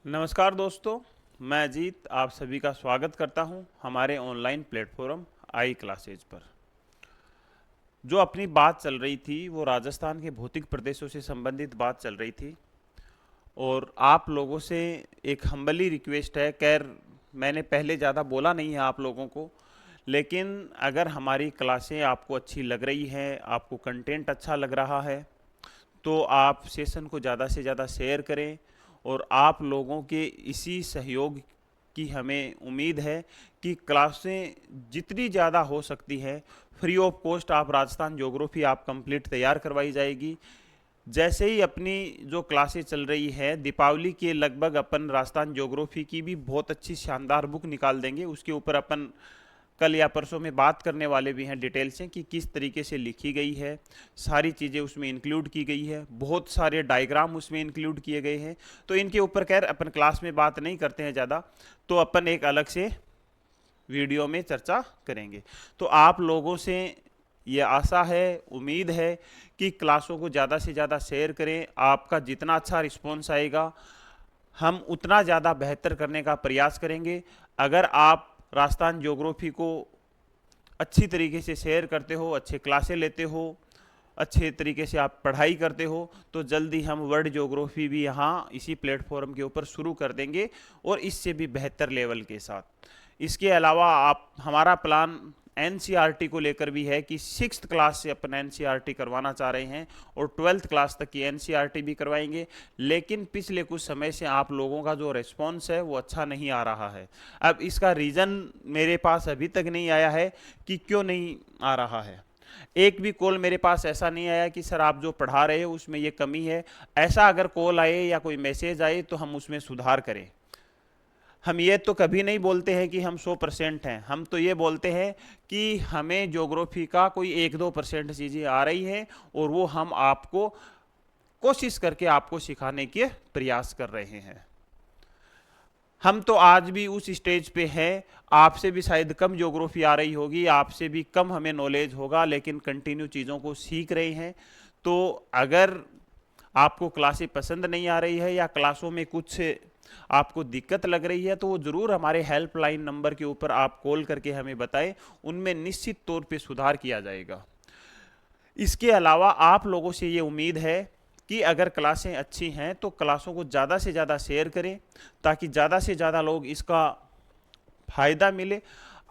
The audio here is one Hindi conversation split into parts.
नमस्कार दोस्तों, मैं अजीत आप सभी का स्वागत करता हूं हमारे ऑनलाइन प्लेटफॉर्म आई क्लासेज पर। जो अपनी बात चल रही थी वो राजस्थान के भौतिक प्रदेशों से संबंधित बात चल रही थी और आप लोगों से एक हम्बली रिक्वेस्ट है। खैर, मैंने पहले ज़्यादा बोला नहीं है आप लोगों को, लेकिन अगर हमारी क्लासें आपको अच्छी लग रही हैं, आपको कंटेंट अच्छा लग रहा है, तो आप सेशन को ज़्यादा से ज़्यादा शेयर करें। और आप लोगों के इसी सहयोग की हमें उम्मीद है कि क्लासें जितनी ज़्यादा हो सकती है फ्री ऑफ कॉस्ट आप राजस्थान ज्योग्राफी आप कंप्लीट तैयार करवाई जाएगी। जैसे ही अपनी जो क्लासें चल रही है, दीपावली के लगभग अपन राजस्थान ज्योग्राफी की भी बहुत अच्छी शानदार बुक निकाल देंगे। उसके ऊपर अपन कल या परसों में बात करने वाले भी हैं डिटेल से कि किस तरीके से लिखी गई है। सारी चीज़ें उसमें इंक्लूड की गई है, बहुत सारे डायग्राम उसमें इंक्लूड किए गए हैं। तो इनके ऊपर खैर अपन क्लास में बात नहीं करते हैं ज़्यादा, तो अपन एक अलग से वीडियो में चर्चा करेंगे। तो आप लोगों से ये आशा है, उम्मीद है कि क्लासों को ज़्यादा से ज़्यादा शेयर करें। आपका जितना अच्छा रिस्पॉन्स आएगा हम उतना ज़्यादा बेहतर करने का प्रयास करेंगे। अगर आप राजस्थान ज्योग्राफी को अच्छी तरीके से शेयर करते हो, अच्छे क्लासें लेते हो, अच्छे तरीके से आप पढ़ाई करते हो, तो जल्दी हम वर्ल्ड ज्योग्राफी भी यहाँ इसी प्लेटफॉर्म के ऊपर शुरू कर देंगे और इससे भी बेहतर लेवल के साथ। इसके अलावा आप हमारा प्लान एनसीईआरटी को लेकर भी है कि 6th क्लास से अपन एनसीईआरटी करवाना चाह रहे हैं और 12th क्लास तक की एनसीईआरटी भी करवाएंगे। लेकिन पिछले कुछ समय से आप लोगों का जो रिस्पॉन्स है वो अच्छा नहीं आ रहा है। अब इसका रीज़न मेरे पास अभी तक नहीं आया है कि क्यों नहीं आ रहा है। एक भी कॉल मेरे पास ऐसा नहीं आया कि सर आप जो पढ़ा रहे हो उसमें ये कमी है। ऐसा अगर कॉल आए या कोई मैसेज आए तो हम उसमें सुधार करें। हम ये तो कभी नहीं बोलते हैं कि हम 100% हैं, हम तो ये बोलते हैं कि हमें ज्योग्राफी का कोई 1-2% चीज़ें आ रही है और वो हम आपको कोशिश करके आपको सिखाने के प्रयास कर रहे हैं। हम तो आज भी उस स्टेज पे हैं, आपसे भी शायद कम ज्योग्राफी आ रही होगी, आपसे भी कम हमें नॉलेज होगा, लेकिन कंटिन्यू चीज़ों को सीख रहे हैं। तो अगर आपको क्लासें पसंद नहीं आ रही है या क्लासों में कुछ आपको दिक्कत लग रही है, तो वो ज़रूर हमारे हेल्पलाइन नंबर के ऊपर आप कॉल करके हमें बताएं, उनमें निश्चित तौर पे सुधार किया जाएगा। इसके अलावा आप लोगों से ये उम्मीद है कि अगर क्लासें अच्छी हैं तो क्लासों को ज़्यादा से ज़्यादा शेयर करें ताकि ज़्यादा से ज़्यादा लोग इसका फ़ायदा मिले।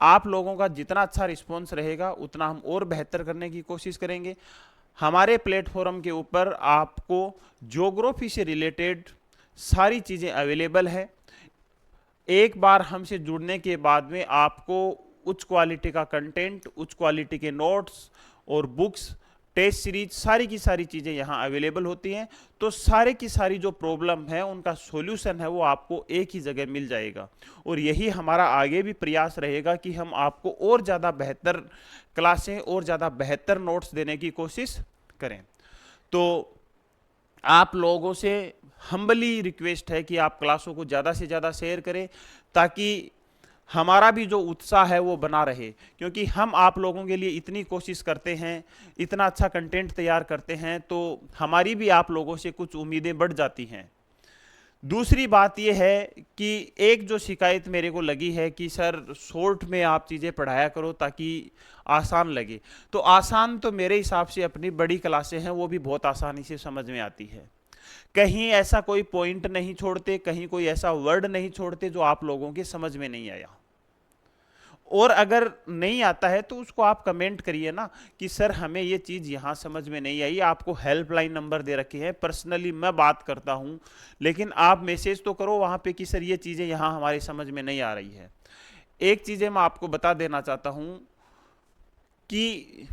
आप लोगों का जितना अच्छा रिस्पॉन्स रहेगा उतना हम और बेहतर करने की कोशिश करेंगे। हमारे प्लेटफॉर्म के ऊपर आपको ज्योग्राफी से रिलेटेड सारी चीज़ें अवेलेबल है। एक बार हमसे जुड़ने के बाद में आपको उच्च क्वालिटी का कंटेंट, उच्च क्वालिटी के नोट्स और बुक्स, टेस्ट सीरीज, सारी की सारी चीज़ें यहाँ अवेलेबल होती हैं। तो सारे की सारी जो प्रॉब्लम है उनका सॉल्यूशन है वो आपको एक ही जगह मिल जाएगा। और यही हमारा आगे भी प्रयास रहेगा कि हम आपको और ज़्यादा बेहतर क्लासें और ज़्यादा बेहतर नोट्स देने की कोशिश करें। तो आप लोगों से हम्बली रिक्वेस्ट है कि आप क्लासों को ज़्यादा से ज़्यादा शेयर करें ताकि हमारा भी जो उत्साह है वो बना रहे, क्योंकि हम आप लोगों के लिए इतनी कोशिश करते हैं, इतना अच्छा कंटेंट तैयार करते हैं, तो हमारी भी आप लोगों से कुछ उम्मीदें बढ़ जाती हैं। दूसरी बात यह है कि एक जो शिकायत मेरे को लगी है कि सर शॉर्ट में आप चीज़ें पढ़ाया करो ताकि आसान लगे। तो आसान तो मेरे हिसाब से अपनी बड़ी क्लासें हैं वो भी बहुत आसानी से समझ में आती है। कहीं ऐसा कोई पॉइंट नहीं छोड़ते, कहीं कोई ऐसा वर्ड नहीं छोड़ते जो आप लोगों के समझ में नहीं आया। और अगर नहीं आता है तो उसको आप कमेंट करिए ना कि सर हमें ये चीज़ यहाँ समझ में नहीं आई। आपको हेल्पलाइन नंबर दे रखे हैं, पर्सनली मैं बात करता हूँ, लेकिन आप मैसेज तो करो वहाँ पे कि सर ये चीज़ें यहाँ हमारी समझ में नहीं आ रही है। एक चीज़ें मैं आपको बता देना चाहता हूँ कि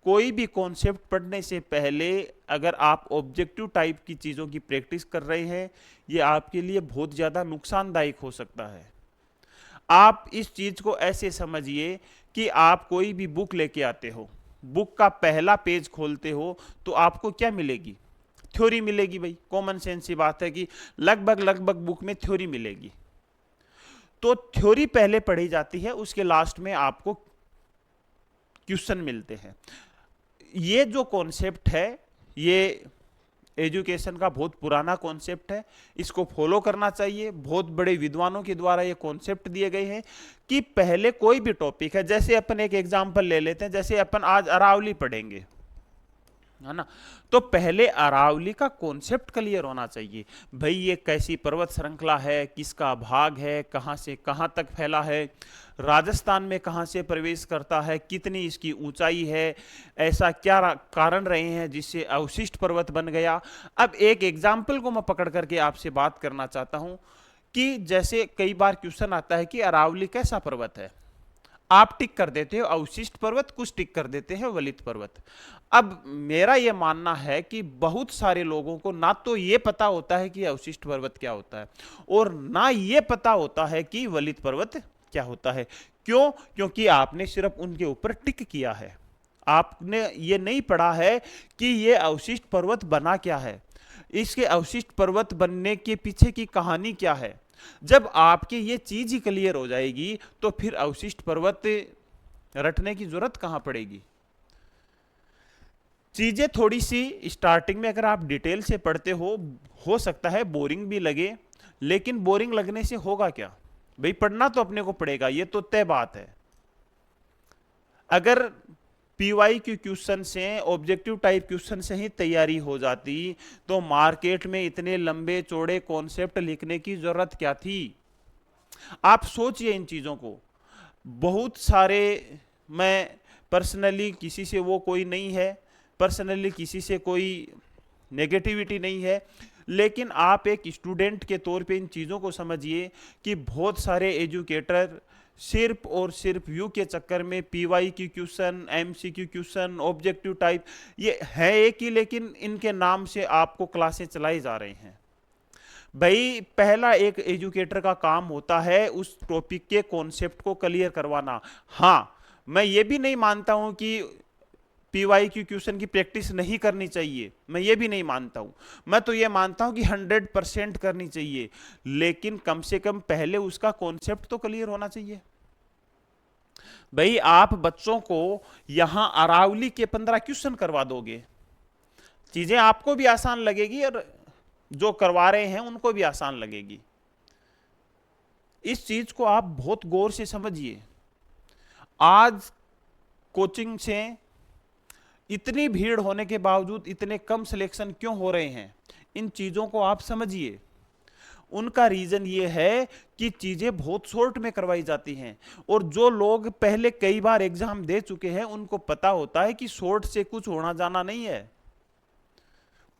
कोई भी कॉन्सेप्ट पढ़ने से पहले अगर आप ऑब्जेक्टिव टाइप की चीज़ों की प्रैक्टिस कर रहे हैं, ये आपके लिए बहुत ज़्यादा नुकसानदायक हो सकता है। आप इस चीज को ऐसे समझिए कि आप कोई भी बुक लेके आते हो, बुक का पहला पेज खोलते हो तो आपको क्या मिलेगी? थ्योरी मिलेगी। भाई कॉमन सेंस की बात है कि लगभग लगभग बुक में थ्योरी मिलेगी। तो थ्योरी पहले पढ़ी जाती है, उसके लास्ट में आपको क्वेश्चन मिलते हैं। ये जो कॉन्सेप्ट है ये एजुकेशन का बहुत पुराना कॉन्सेप्ट है, इसको फॉलो करना चाहिए। बहुत बड़े विद्वानों के द्वारा ये कॉन्सेप्ट दिए गए हैं कि पहले कोई भी टॉपिक है, जैसे अपन एक एग्जांपल ले लेते हैं, जैसे अपन आज अरावली पढ़ेंगे, है ना, तो पहले अरावली का कॉन्सेप्ट क्लियर होना चाहिए। भाई ये कैसी पर्वत श्रृंखला है, किसका भाग है, कहां से कहां तक फैला है, राजस्थान में कहां से प्रवेश करता है, कितनी इसकी ऊंचाई है, ऐसा क्या कारण रहे हैं जिससे अवशिष्ट पर्वत बन गया। अब एक एग्जाम्पल को मैं पकड़ करके आपसे बात करना चाहता हूं कि जैसे कई बार क्वेश्चन आता है कि अरावली कैसा पर्वत है, आप टिक कर देते हो अवशिष्ट पर्वत, कुछ टिक कर देते हैं वलित पर्वत। अब मेरा यह मानना है कि बहुत सारे लोगों को ना तो ये पता होता है कि अवशिष्ट पर्वत क्या होता है, और ना ये पता होता है कि वलित पर्वत क्या होता है। क्यों? क्योंकि आपने सिर्फ उनके ऊपर टिक किया है, आपने ये नहीं पढ़ा है कि ये अवशिष्ट पर्वत बना क्या है, इसके अवशिष्ट पर्वत बनने के पीछे की कहानी क्या है। जब आपकी ये चीज ही क्लियर हो जाएगी तो फिर अवशिष्ट पर्वत रटने की जरूरत कहां पड़ेगी। चीजें थोड़ी सी स्टार्टिंग में अगर आप डिटेल से पढ़ते हो सकता है बोरिंग भी लगे, लेकिन बोरिंग लगने से होगा क्या भाई, पढ़ना तो अपने को पड़ेगा, ये तो तय बात है। अगर PYQ क्वेश्चन से, ऑब्जेक्टिव टाइप क्वेश्चन से ही तैयारी हो जाती तो मार्केट में इतने लंबे चौड़े कॉन्सेप्ट लिखने की जरूरत क्या थी। आप सोचिए इन चीजों को। बहुत सारे, मैं पर्सनली किसी से वो कोई नहीं है, पर्सनली किसी से कोई नेगेटिविटी नहीं है, लेकिन आप एक स्टूडेंट के तौर पे इन चीज़ों को समझिए कि बहुत सारे एजुकेटर सिर्फ और सिर्फ व्यू के चक्कर में PYQ question, MCQ question, objective type, ये है एक ही, लेकिन इनके नाम से आपको क्लासें चलाई जा रही हैं। भाई पहला एक एजुकेटर का काम होता है उस टॉपिक के कॉन्सेप्ट को क्लियर करवाना। हाँ, मैं ये भी नहीं मानता हूं कि PYQ क्वेश्चन की प्रैक्टिस नहीं करनी चाहिए, मैं ये भी नहीं मानता हूं। मैं तो ये मानता हूं कि 100% करनी चाहिए, लेकिन कम से कम पहले उसका कॉन्सेप्ट तो क्लियर होना चाहिए। भाई आप बच्चों को यहां अरावली के 15 क्वेश्चन करवा दोगे, चीजें आपको भी आसान लगेगी और जो करवा रहे हैं उनको भी आसान लगेगी। इस चीज को आप बहुत गौर से समझिए। आज कोचिंग से इतनी भीड़ होने के बावजूद इतने कम सिलेक्शन क्यों हो रहे हैं, इन चीजों को आप समझिए। उनका रीजन ये है कि चीजें बहुत शॉर्ट में करवाई जाती हैं, और जो लोग पहले कई बार एग्जाम दे चुके हैं उनको पता होता है कि शॉर्ट से कुछ होना जाना नहीं है,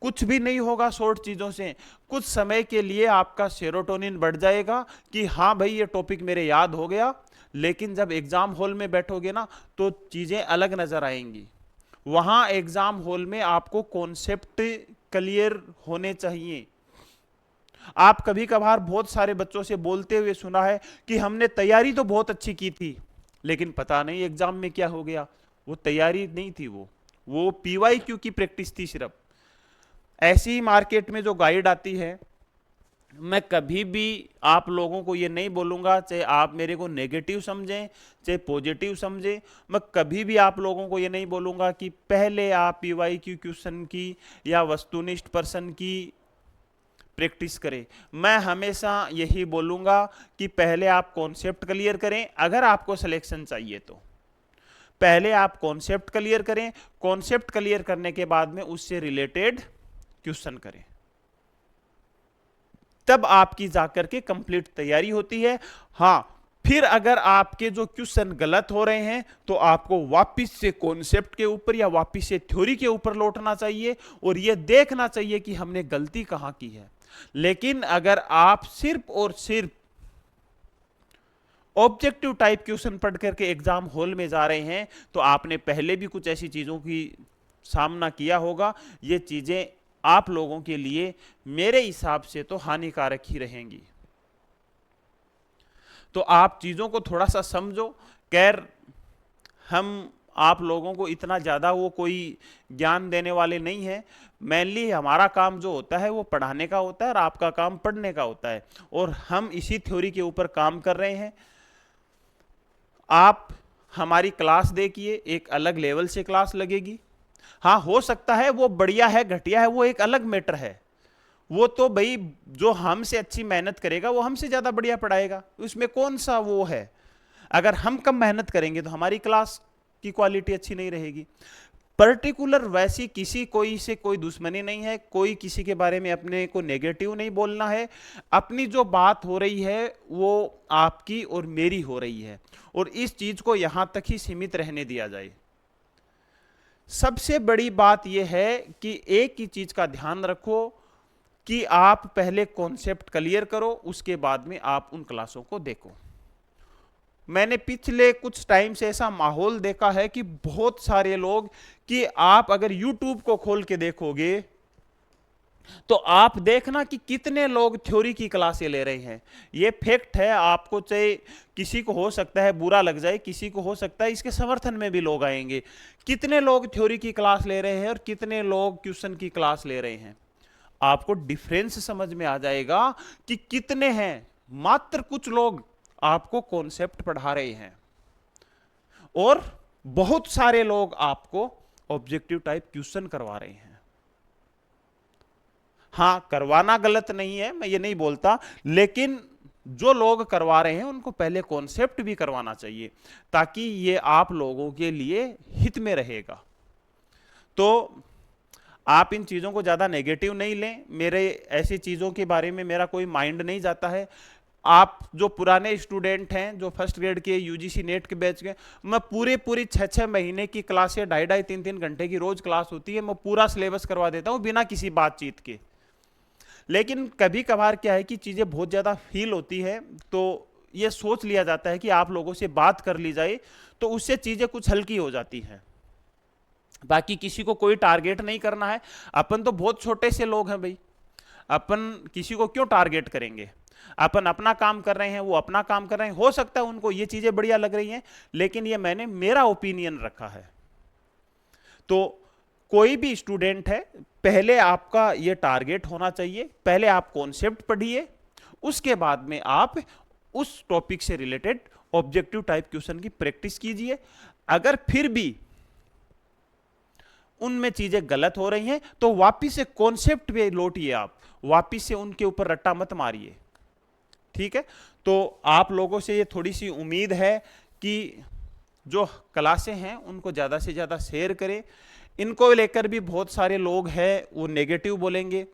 कुछ भी नहीं होगा शॉर्ट चीजों से। कुछ समय के लिए आपका सेरोटोनिन बढ़ जाएगा कि हाँ भाई ये टॉपिक मेरे याद हो गया, लेकिन जब एग्जाम हॉल में बैठोगे ना तो चीजें अलग नजर आएंगी। वहां एग्जाम हॉल में आपको कॉन्सेप्ट क्लियर होने चाहिए। आप कभी कभार बहुत सारे बच्चों से बोलते हुए सुना है कि हमने तैयारी तो बहुत अच्छी की थी, लेकिन पता नहीं एग्जाम में क्या हो गया। वो तैयारी नहीं थी, वो PYQ की प्रैक्टिस थी सिर्फ। ऐसी मार्केट में जो गाइड आती है, मैं कभी भी आप लोगों को ये नहीं बोलूंगा, चाहे आप मेरे को नेगेटिव समझें चाहे पॉजिटिव समझें, मैं कभी भी आप लोगों को ये नहीं बोलूंगा कि पहले आप PYQ क्वेश्चन की या वस्तुनिष्ठ पर्सन की प्रैक्टिस करें। मैं हमेशा यही बोलूंगा कि पहले आप कॉन्सेप्ट क्लियर करें। अगर आपको सिलेक्शन चाहिए तो पहले आप कॉन्सेप्ट क्लियर करें, कॉन्सेप्ट क्लियर करने के बाद में उससे रिलेटेड क्वेश्चन करें, तब आपकी जाकर के कंप्लीट तैयारी होती है। हाँ, फिर अगर आपके जो क्वेश्चन गलत हो रहे हैं तो आपको वापस से कॉन्सेप्ट के ऊपर या वापस से थ्योरी के ऊपर लौटना चाहिए और यह देखना चाहिए कि हमने गलती कहां की है। लेकिन अगर आप सिर्फ और सिर्फ ऑब्जेक्टिव टाइप क्वेश्चन पढ़ करके एग्जाम हॉल में जा रहे हैं तो आपने पहले भी कुछ ऐसी चीजों की सामना किया होगा। ये चीजें आप लोगों के लिए मेरे हिसाब से तो हानिकारक ही रहेंगी। तो आप चीजों को थोड़ा सा समझो। खैर, हम आप लोगों को इतना ज्यादा वो कोई ज्ञान देने वाले नहीं है। मेनली हमारा काम जो होता है वो पढ़ाने का होता है और आपका काम पढ़ने का होता है, और हम इसी थ्योरी के ऊपर काम कर रहे हैं। आप हमारी क्लास देखिए, एक अलग लेवल से क्लास लगेगी। हाँ, हो सकता है वो बढ़िया है घटिया है वो एक अलग मैटर है। वो तो भाई जो हमसे अच्छी मेहनत करेगा वो हमसे ज्यादा बढ़िया पढ़ाएगा, उसमें कौन सा वो है। अगर हम कम मेहनत करेंगे तो हमारी क्लास की क्वालिटी अच्छी नहीं रहेगी। पर्टिकुलर वैसी किसी कोई से कोई दुश्मनी नहीं है, कोई किसी के बारे में अपने को नेगेटिव नहीं बोलना है। अपनी जो बात हो रही है वो आपकी और मेरी हो रही है, और इस चीज को यहां तक ही सीमित रहने दिया जाए। सबसे बड़ी बात यह है कि एक ही चीज का ध्यान रखो कि आप पहले कॉन्सेप्ट क्लियर करो, उसके बाद में आप उन क्लासों को देखो। मैंने पिछले कुछ टाइम से ऐसा माहौल देखा है कि बहुत सारे लोग, कि आप अगर YouTube को खोल के देखोगे तो आप देखना कि कितने लोग थ्योरी की क्लासें ले रहे हैं। ये फैक्ट है, आपको चाहे किसी को हो सकता है बुरा लग जाए, किसी को हो सकता है इसके समर्थन में भी लोग आएंगे। कितने लोग थ्योरी की क्लास ले रहे हैं और कितने लोग क्वेश्चन की क्लास ले रहे हैं, आपको डिफरेंस समझ में आ जाएगा कि कितने हैं। मात्र कुछ लोग आपको कॉन्सेप्ट पढ़ा रहे हैं और बहुत सारे लोग आपको ऑब्जेक्टिव टाइप क्वेश्चन करवा रहे हैं। हां, करवाना गलत नहीं है, मैं ये नहीं बोलता, लेकिन जो लोग करवा रहे हैं उनको पहले कॉन्सेप्ट भी करवाना चाहिए, ताकि ये आप लोगों के लिए हित में रहेगा। तो आप इन चीज़ों को ज़्यादा नेगेटिव नहीं लें, मेरे ऐसी चीज़ों के बारे में मेरा कोई माइंड नहीं जाता है। आप जो पुराने स्टूडेंट हैं, जो फर्स्ट ग्रेड के यूजीसी नेट के बैच के, मैं पूरी 6-6 महीने की क्लासें 2.5-2.5 3-3 घंटे की रोज क्लास होती है, मैं पूरा सिलेबस करवा देता हूँ बिना किसी बातचीत के। लेकिन कभी कभार क्या है कि चीज़ें बहुत ज़्यादा फील होती है, तो ये सोच लिया जाता है कि आप लोगों से बात कर ली जाए, तो उससे चीज़ें कुछ हल्की हो जाती हैं। बाकी किसी को कोई टारगेट नहीं करना है। अपन तो बहुत छोटे से लोग हैं भाई, अपन किसी को क्यों टारगेट करेंगे। अपन अपना काम कर रहे हैं, वो अपना काम कर रहे हैं। हो सकता है उनको ये चीजें बढ़िया लग रही हैं, लेकिन ये मैंने मेरा ओपिनियन रखा है। तो कोई भी स्टूडेंट है, पहले आपका ये टारगेट होना चाहिए, पहले आप कॉन्सेप्ट पढ़िए, उसके बाद में आप उस टॉपिक से रिलेटेड ऑब्जेक्टिव टाइप क्वेश्चन की प्रैक्टिस कीजिए। अगर फिर भी उनमें चीजें गलत हो रही हैं तो वापिस से कॉन्सेप्ट पे लौटिए, आप वापिस से उनके ऊपर रट्टा मत मारिए। ठीक है, तो आप लोगों से ये थोड़ी सी उम्मीद है कि जो क्लासें हैं उनको ज़्यादा से ज़्यादा शेयर करें। इनको लेकर भी बहुत सारे लोग हैं वो नेगेटिव बोलेंगे,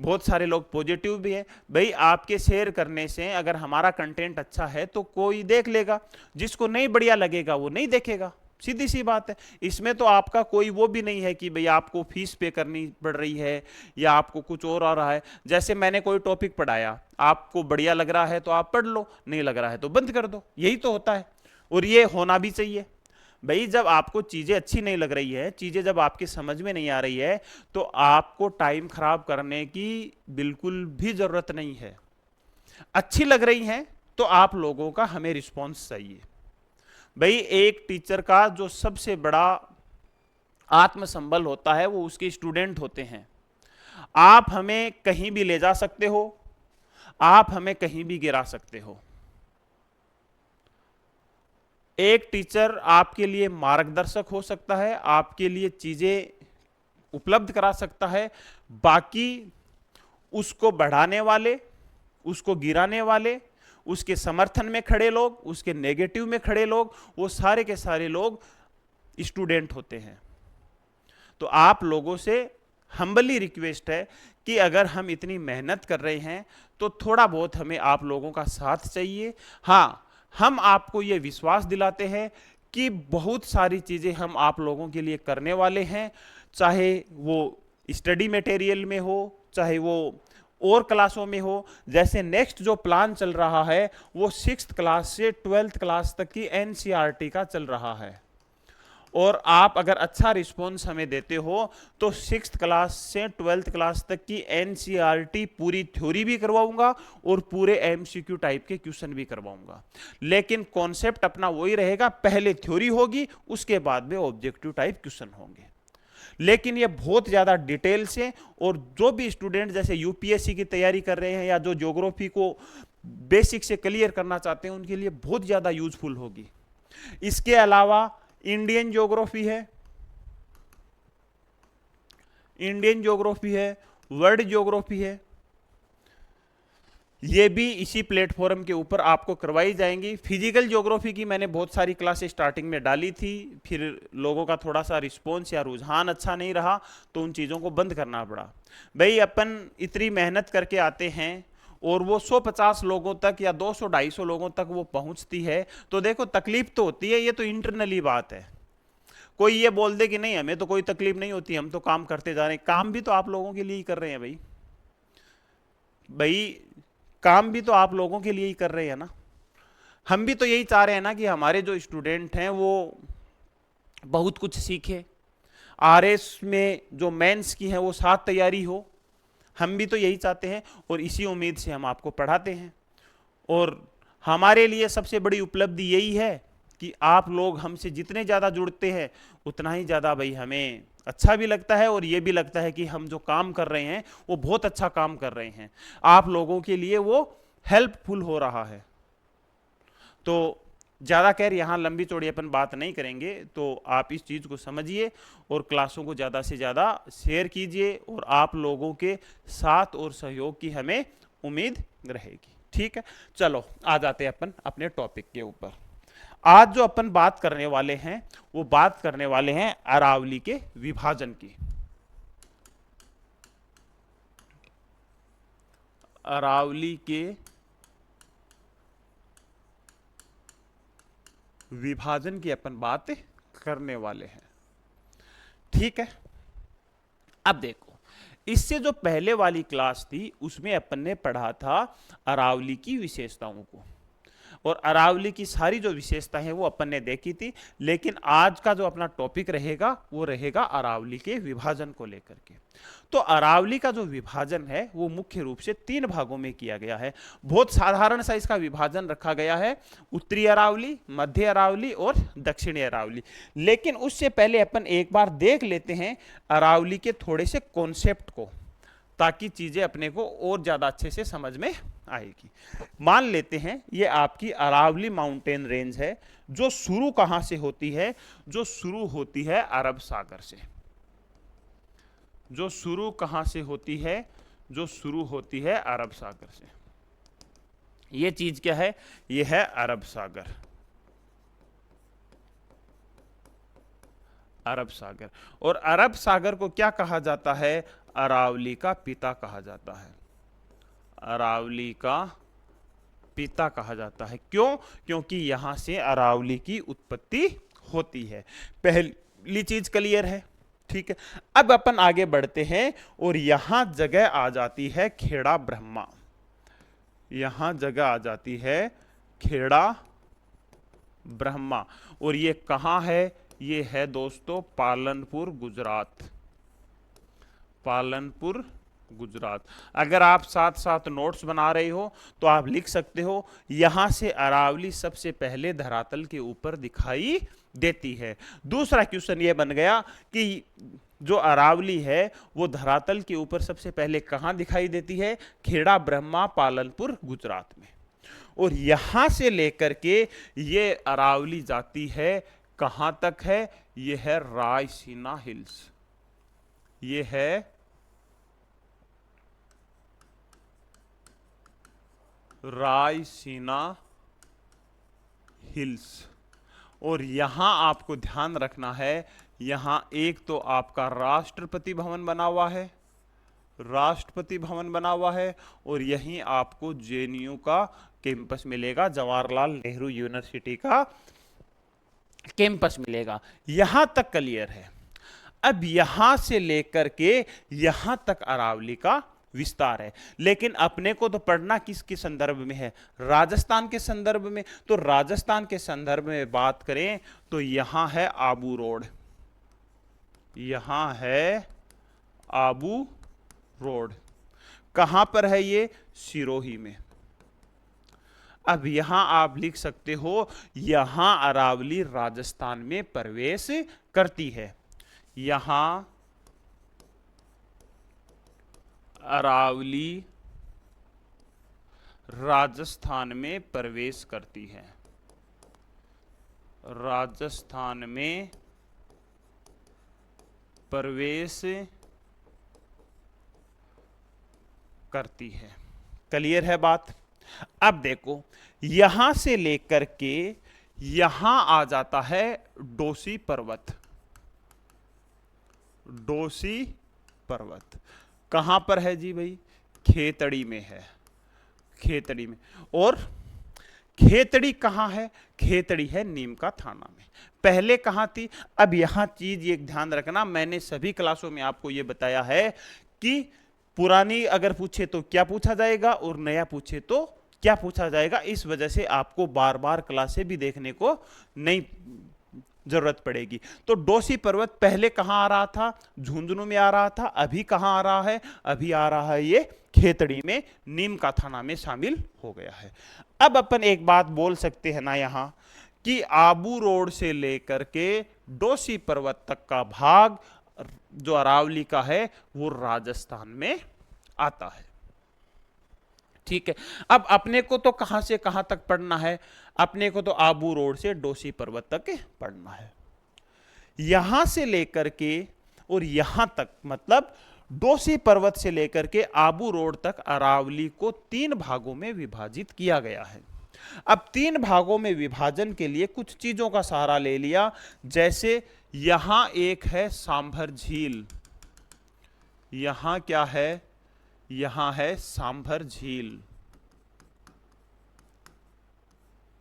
बहुत सारे लोग पॉजिटिव भी हैं। भाई आपके शेयर करने से अगर हमारा कंटेंट अच्छा है तो कोई देख लेगा, जिसको नहीं बढ़िया लगेगा वो नहीं देखेगा, सीधी सी बात है। इसमें तो आपका कोई वो भी नहीं है कि भाई आपको फीस पे करनी पड़ रही है या आपको कुछ और आ रहा है। जैसे मैंने कोई टॉपिक पढ़ाया, आपको बढ़िया लग रहा है तो आप पढ़ लो, नहीं लग रहा है तो बंद कर दो, यही तो होता है। और ये होना भी चाहिए भाई। जब आपको चीजें अच्छी नहीं लग रही है, चीजें जब आपकी समझ में नहीं आ रही है, तो आपको टाइम खराब करने की बिल्कुल भी जरूरत नहीं है। अच्छी लग रही हैं तो आप लोगों का हमें रिस्पॉन्स चाहिए। भाई एक टीचर का जो सबसे बड़ा आत्मसंबल होता है वो उसके स्टूडेंट होते हैं। आप हमें कहीं भी ले जा सकते हो, आप हमें कहीं भी गिरा सकते हो। एक टीचर आपके लिए मार्गदर्शक हो सकता है, आपके लिए चीजें उपलब्ध करा सकता है। बाकी उसको बढ़ाने वाले, उसको गिराने वाले, उसके समर्थन में खड़े लोग, उसके नेगेटिव में खड़े लोग, वो सारे के सारे लोग स्टूडेंट होते हैं। तो आप लोगों से हम्बली रिक्वेस्ट है कि अगर हम इतनी मेहनत कर रहे हैं तो थोड़ा बहुत हमें आप लोगों का साथ चाहिए। हाँ, हम आपको ये विश्वास दिलाते हैं कि बहुत सारी चीजें हम आप लोगों के लिए करने वाले हैं, चाहे वो स्टडी मटेरियल में हो, चाहे वो और क्लासों में हो। जैसे नेक्स्ट जो प्लान चल रहा है वो 6th क्लास से 12th क्लास तक की एनसीईआरटी का चल रहा है, और आप अगर अच्छा रिस्पॉन्स हमें देते हो तो 6th क्लास से 12th क्लास तक की एनसीईआरटी पूरी थ्योरी भी करवाऊंगा और पूरे एमसीक्यू टाइप के क्वेश्चन भी करवाऊंगा। लेकिन कॉन्सेप्ट अपना वही रहेगा, पहले थ्योरी होगी, उसके बाद में ऑब्जेक्टिव टाइप क्वेश्चन होंगे। लेकिन ये बहुत ज़्यादा डिटेल से, और जो भी स्टूडेंट जैसे यूपीएससी की तैयारी कर रहे हैं या जो ज्योग्राफी को बेसिक से क्लियर करना चाहते हैं उनके लिए बहुत ज़्यादा यूजफुल होगी। इसके अलावा इंडियन ज्योग्राफी है, इंडियन ज्योग्राफी है, वर्ल्ड ज्योग्राफी है, ये भी इसी प्लेटफॉर्म के ऊपर आपको करवाई जाएंगी। फिजिकल ज्योग्राफी की मैंने बहुत सारी क्लासेस स्टार्टिंग में डाली थी, फिर लोगों का थोड़ा सा रिस्पॉन्स या रुझान अच्छा नहीं रहा तो उन चीज़ों को बंद करना पड़ा। भाई अपन इतनी मेहनत करके आते हैं और वो 150 लोगों तक या 200-250 लोगों तक वो पहुंचती है, तो देखो तकलीफ तो होती है, ये तो इंटरनली बात है। कोई ये बोल दे कि नहीं हमें तो कोई तकलीफ नहीं होती, हम तो काम करते जा रहे हैं, काम भी तो आप लोगों के लिए ही कर रहे हैं भाई। भाई काम भी तो आप लोगों के लिए ही कर रहे हैं ना। हम भी तो यही चाह रहे हैं ना कि हमारे जो स्टूडेंट हैं वो बहुत कुछ सीखे, आरएस में जो मेंस की है वो साथ तैयारी हो, हम भी तो यही चाहते हैं और इसी उम्मीद से हम आपको पढ़ाते हैं। और हमारे लिए सबसे बड़ी उपलब्धि यही है कि आप लोग हमसे जितने ज़्यादा जुड़ते हैं उतना ही ज़्यादा भाई हमें अच्छा भी लगता है और ये भी लगता है कि हम जो काम कर रहे हैं वो बहुत अच्छा काम कर रहे हैं, आप लोगों के लिए वो हेल्पफुल हो रहा है। तो ज़्यादा खैर यहाँ लंबी चौड़ी अपन बात नहीं करेंगे, तो आप इस चीज़ को समझिए और क्लासों को ज़्यादा से ज़्यादा शेयर कीजिए और आप लोगों के साथ और सहयोग की हमें उम्मीद रहेगी। ठीक है, चलो आ जाते हैं अपन अपने टॉपिक के ऊपर। आज जो अपन बात करने वाले हैं वो बात करने वाले हैं अरावली के विभाजन की। अरावली के विभाजन की अपन बात करने वाले हैं। ठीक है, अब देखो, इससे जो पहले वाली क्लास थी उसमें अपन ने पढ़ा था अरावली की विशेषताओं को, और अरावली की सारी जो विशेषता है वो अपन ने देखी थी। लेकिन आज का जो अपना टॉपिक रहेगा वो रहेगा अरावली के विभाजन को लेकर के। तो अरावली का जो विभाजन है वो मुख्य रूप से 3 भागों में किया गया है। बहुत साधारण सा इसका विभाजन रखा गया है, उत्तरी अरावली, मध्य अरावली और दक्षिणी अरावली। लेकिन उससे पहले अपन एक बार देख लेते हैं अरावली के थोड़े से कॉन्सेप्ट को, ताकि चीजें अपने को और ज्यादा अच्छे से समझ में आएगी। मान लेते हैं ये आपकी अरावली माउंटेन रेंज है, जो शुरू कहां से होती है, जो शुरू होती है अरब सागर से। जो शुरू कहां से होती है, जो शुरू होती है अरब सागर से। ये चीज क्या है, ये है अरब सागर। अरब सागर, और अरब सागर को क्या कहा जाता है, अरावली का पिता कहा जाता है। अरावली का पिता कहा जाता है। क्यों? क्योंकि यहां से अरावली की उत्पत्ति होती है। पहली चीज क्लियर है। ठीक है, अब अपन आगे बढ़ते हैं और यहां जगह आ जाती है खेड़ा ब्रह्मा। यहां जगह आ जाती है खेड़ा ब्रह्मा, और ये कहां है, ये है दोस्तों पालनपुर गुजरात। पालनपुर गुजरात। अगर आप साथ साथ नोट्स बना रहे हो तो आप लिख सकते हो, यहां से अरावली सबसे पहले धरातल के ऊपर दिखाई देती है। दूसरा क्वेश्चन यह बन गया कि जो अरावली है वो धरातल के ऊपर सबसे पहले कहां दिखाई देती है, खेड़ा ब्रह्मा पालनपुर गुजरात में। और यहां से लेकर के ये अरावली जाती है कहां तक है, ये है रायसीना हिल्स। ये है रायसीना हिल्स। और यहां आपको ध्यान रखना है, यहां एक तो आपका राष्ट्रपति भवन बना हुआ है, राष्ट्रपति भवन बना हुआ है, और यहीं आपको जेएनयू का कैंपस मिलेगा, जवाहरलाल नेहरू यूनिवर्सिटी का कैंपस मिलेगा। यहां तक क्लियर है। अब यहां से लेकर के यहां तक अरावली का विस्तार है। लेकिन अपने को तो पढ़ना किसके संदर्भ में है, राजस्थान के संदर्भ में। तो राजस्थान के संदर्भ में बात करें तो यहां है आबू रोड। यहां है आबू रोड। कहां पर है ये, सिरोही में। अब यहां आप लिख सकते हो, यहां अरावली राजस्थान में प्रवेश करती है। यहां अरावली राजस्थान में प्रवेश करती है। राजस्थान में प्रवेश करती है। क्लियर है बात? अब देखो, यहां से लेकर के यहां आ जाता है डोसी पर्वत। डोसी पर्वत कहां पर है जी भाई? खेतड़ी में है, खेतड़ी में। और खेतड़ी कहां है? खेतड़ी है नीम का थाना में। पहले कहां थी? अब यहां चीज एक ध्यान रखना, मैंने सभी क्लासों में आपको यह बताया है कि पुरानी अगर पूछे तो क्या पूछा जाएगा और नया पूछे तो क्या पूछा जाएगा। इस वजह से आपको बार बार क्लासें भी देखने को नहीं जरूरत पड़ेगी। तो डोसी पर्वत पहले कहां आ रहा था? झुंझुनू में आ रहा था। अभी कहां आ रहा है? अभी आ रहा है ये खेतड़ी में, नीम का थाना में शामिल हो गया है। अब अपन एक बात बोल सकते हैं ना यहां कि आबू रोड से लेकर के डोसी पर्वत तक का भाग जो अरावली का है वो राजस्थान में आता है। ठीक है। अब अपने को तो कहां से कहां तक पढ़ना है? अपने को तो आबू रोड से डोसी पर्वत तक पढ़ना है। यहां से लेकर के और यहां तक, मतलब डोसी पर्वत से लेकर के आबू रोड तक अरावली को 3 भागों में विभाजित किया गया है। अब 3 भागों में विभाजन के लिए कुछ चीजों का सहारा ले लिया, जैसे यहां एक है सांभर झील। यहां क्या है? यहां है सांभर झील,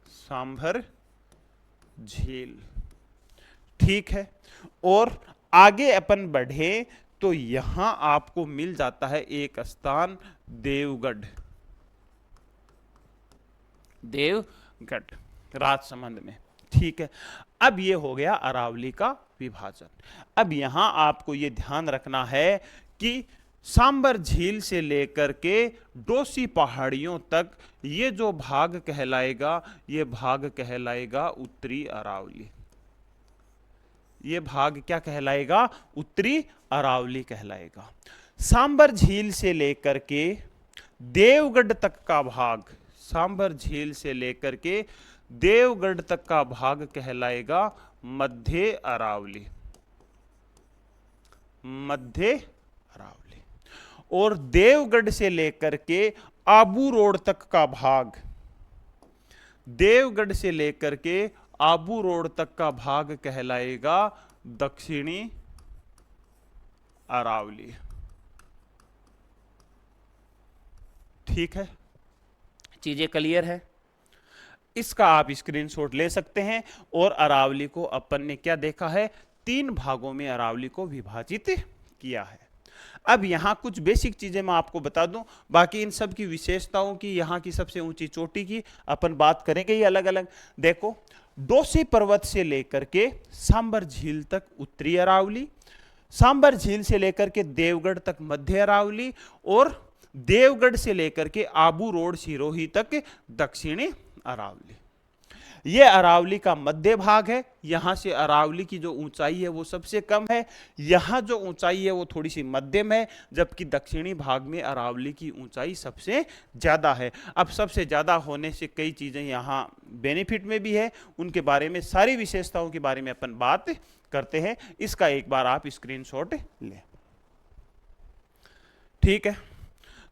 सांभर झील। ठीक है। और आगे अपन बढ़े तो यहां आपको मिल जाता है एक स्थान, देवगढ़। देवगढ़ राजसमंद में। ठीक है। अब ये हो गया अरावली का विभाजन। अब यहां आपको ये ध्यान रखना है कि सांबर झील से लेकर के डोसी पहाड़ियों तक ये जो भाग कहलाएगा, ये भाग कहलाएगा उत्तरी अरावली। ये भाग क्या कहलाएगा? उत्तरी अरावली कहलाएगा। सांबर झील से लेकर के देवगढ़ तक का भाग, सांबर झील से लेकर के देवगढ़ तक का भाग कहलाएगा मध्य अरावली। मध्य अरावली। और देवगढ़ से लेकर के आबू रोड तक का भाग, देवगढ़ से लेकर के आबू रोड तक का भाग कहलाएगा दक्षिणी अरावली। ठीक है, चीजें क्लियर है? इसका आप स्क्रीनशॉट ले सकते हैं। और अरावली को अपन ने क्या देखा है? 3 भागों में अरावली को विभाजित किया है। अब यहां कुछ बेसिक चीजें मैं आपको बता दूं, बाकी इन सब की विशेषताओं की, यहां की सबसे ऊंची चोटी की अपन बात करेंगे ये अलग अलग। देखो, डोसी पर्वत से लेकर के सांबर झील तक उत्तरी अरावली, सांबर झील से लेकर के देवगढ़ तक मध्य अरावली, और देवगढ़ से लेकर के आबू रोड सिरोही तक दक्षिणी अरावली। यह अरावली का मध्य भाग है। यहां से अरावली की जो ऊंचाई है वो सबसे कम है, यहां जो ऊंचाई है वो थोड़ी सी मध्यम है, जबकि दक्षिणी भाग में अरावली की ऊंचाई सबसे ज्यादा है। अब सबसे ज्यादा होने से कई चीजें यहां बेनिफिट में भी है, उनके बारे में, सारी विशेषताओं के बारे में अपन बात करते हैं। इसका एक बार आप स्क्रीनशॉट लें। ठीक है।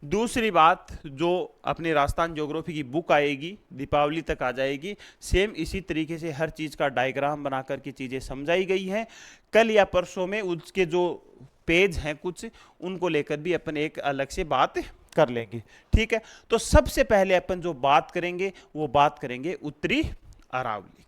दूसरी बात, जो अपनी राजस्थान ज्योग्राफी की बुक आएगी, दीपावली तक आ जाएगी, सेम इसी तरीके से हर चीज़ का डायग्राम बना करके चीज़ें समझाई गई हैं। कल या परसों में उसके जो पेज हैं कुछ, उनको लेकर भी अपन एक अलग से बात कर लेंगे। ठीक है। तो सबसे पहले अपन जो बात करेंगे वो बात करेंगे उत्तरी अरावली की।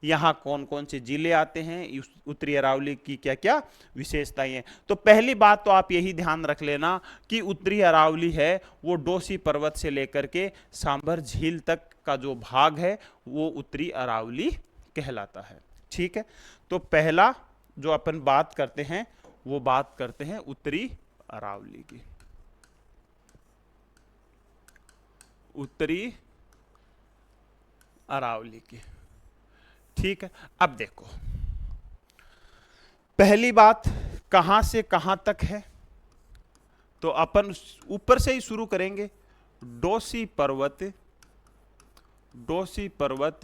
यहाँ कौन कौन से जिले आते हैं, उत्तरी अरावली की क्या क्या विशेषताएं हैं। तो पहली बात तो आप यही ध्यान रख लेना कि उत्तरी अरावली है वो डोसी पर्वत से लेकर के सांभर झील तक का जो भाग है वो उत्तरी अरावली कहलाता है। ठीक है। तो पहला जो अपन बात करते हैं वो बात करते हैं उत्तरी अरावली की। उत्तरी अरावली की। ठीक है। अब देखो, पहली बात कहां से कहां तक है, तो अपन ऊपर से ही शुरू करेंगे। डोसी पर्वत, डोसी पर्वत,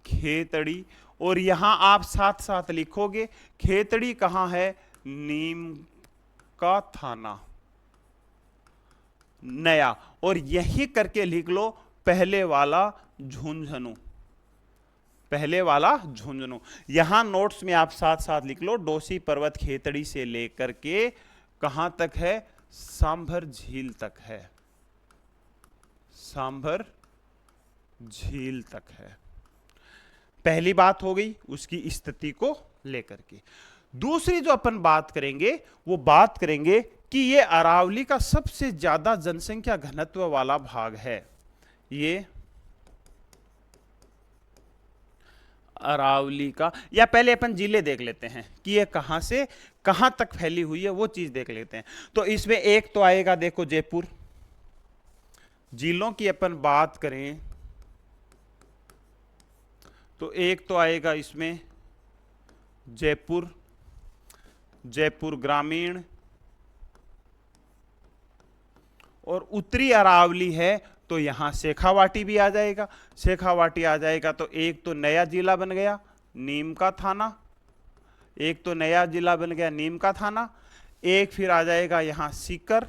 खेतड़ी, और यहां आप साथ साथ लिखोगे खेतड़ी कहां है? नीम का थाना। नया, और यही करके लिख लो पहले वाला झुंझुनू, पहले वाला झुंझुनू। यहां नोट्स में आप साथ साथ लिख लो डोसी पर्वत खेतड़ी से लेकर के कहां तक है, सांभर झील तक है, सांभर झील तक है। पहली बात हो गई उसकी स्थिति को लेकर के। दूसरी जो अपन बात करेंगे वो बात करेंगे कि ये अरावली का सबसे ज्यादा जनसंख्या घनत्व वाला भाग है। ये अरावली का, या पहले अपन जिले देख लेते हैं कि ये कहां से कहां तक फैली हुई है, वो चीज देख लेते हैं। तो इसमें एक तो आएगा देखो जयपुर, जिलों की अपन बात करें तो एक तो आएगा इसमें जयपुर, जयपुर ग्रामीण, और उत्तरी अरावली है तो यहां शेखावाटी भी आ जाएगा। शेखावाटी आ जाएगा तो एक तो नया जिला बन गया नीम का थाना, एक तो नया जिला बन गया नीम का थाना, एक फिर आ जाएगा यहां सीकर,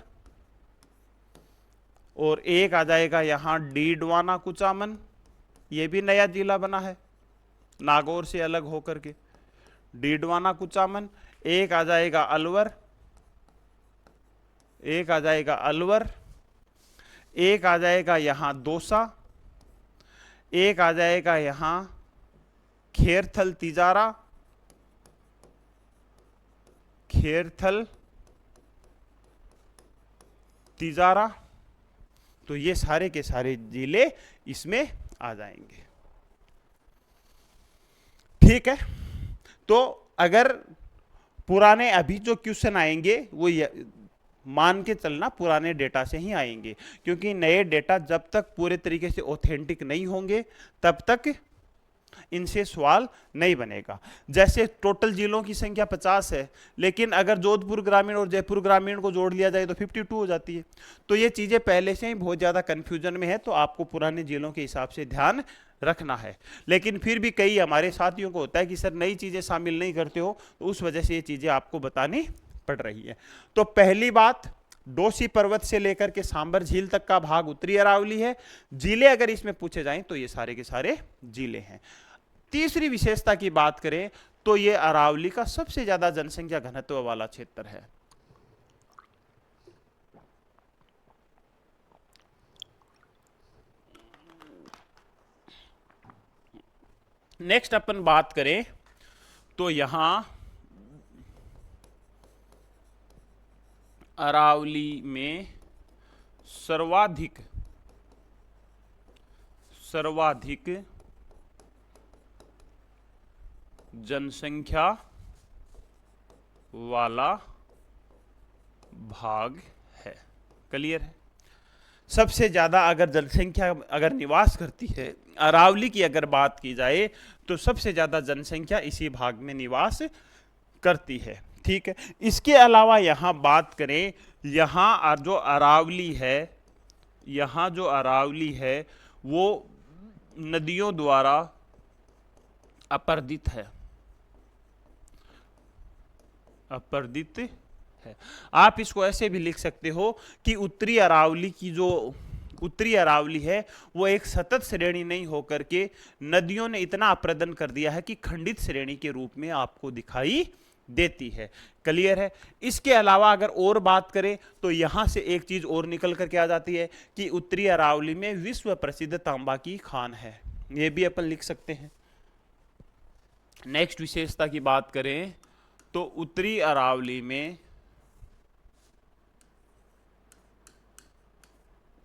और एक आ जाएगा यहां डीडवाना कुचामन, ये भी नया जिला बना है नागौर से अलग होकर के, डीडवाना कुचामन। एक आ जाएगा अलवर, एक आ जाएगा अलवर, एक आ जाएगा यहां दौसा, एक आ जाएगा यहां खेरथल तिजारा, खेरथल तिजारा। तो ये सारे के सारे जिले इसमें आ जाएंगे। ठीक है, तो अगर पुराने अभी जो क्वेश्चन आएंगे वो मान के चलना पुराने डेटा से ही आएंगे, क्योंकि नए डेटा जब तक पूरे तरीके से ऑथेंटिक नहीं होंगे तब तक इनसे सवाल नहीं बनेगा। जैसे टोटल जिलों की संख्या 50 है, लेकिन अगर जोधपुर ग्रामीण और जयपुर ग्रामीण को जोड़ लिया जाए तो 52 हो जाती है। तो ये चीजें पहले से ही बहुत ज्यादा कंफ्यूजन में है, तो आपको पुराने जिलों के हिसाब से ध्यान रखना है। लेकिन फिर भी कई हमारे साथियों को होता है कि सर नई चीजें शामिल नहीं करते हो, तो उस वजह से ये चीजें आपको बतानी पड़ रही है। तो पहली बात, डोसी पर्वत से लेकर के सांबर झील तक का भाग उत्तरी अरावली है। जिले अगर इसमें पूछे जाएं तो ये सारे के सारे जिले हैं। तीसरी विशेषता की बात करें तो ये अरावली का सबसे ज्यादा जनसंख्या घनत्व वाला क्षेत्र है। नेक्स्ट अपन बात करें तो यहां अरावली में सर्वाधिक जनसंख्या वाला भाग है। क्लियर है? सबसे ज्यादा अगर जनसंख्या अगर निवास करती है अरावली की अगर बात की जाए तो सबसे ज्यादा जनसंख्या इसी भाग में निवास करती है। ठीक है, इसके अलावा यहां बात करें, यहां जो अरावली है, यहां जो अरावली है वो नदियों द्वारा अपर्दित है, अपर्दित है। आप इसको ऐसे भी लिख सकते हो कि उत्तरी अरावली की जो उत्तरी अरावली है वो एक सतत श्रेणी नहीं होकर के नदियों ने इतना अप्रदन कर दिया है कि खंडित श्रेणी के रूप में आपको दिखाई देती है। क्लियर है? इसके अलावा अगर और बात करें तो यहां से एक चीज और निकल करके आ जाती है कि उत्तरी अरावली में विश्व प्रसिद्ध तांबा की खान है, यह भी अपन लिख सकते हैं। नेक्स्ट विशेषता की बात करें तो उत्तरी अरावली में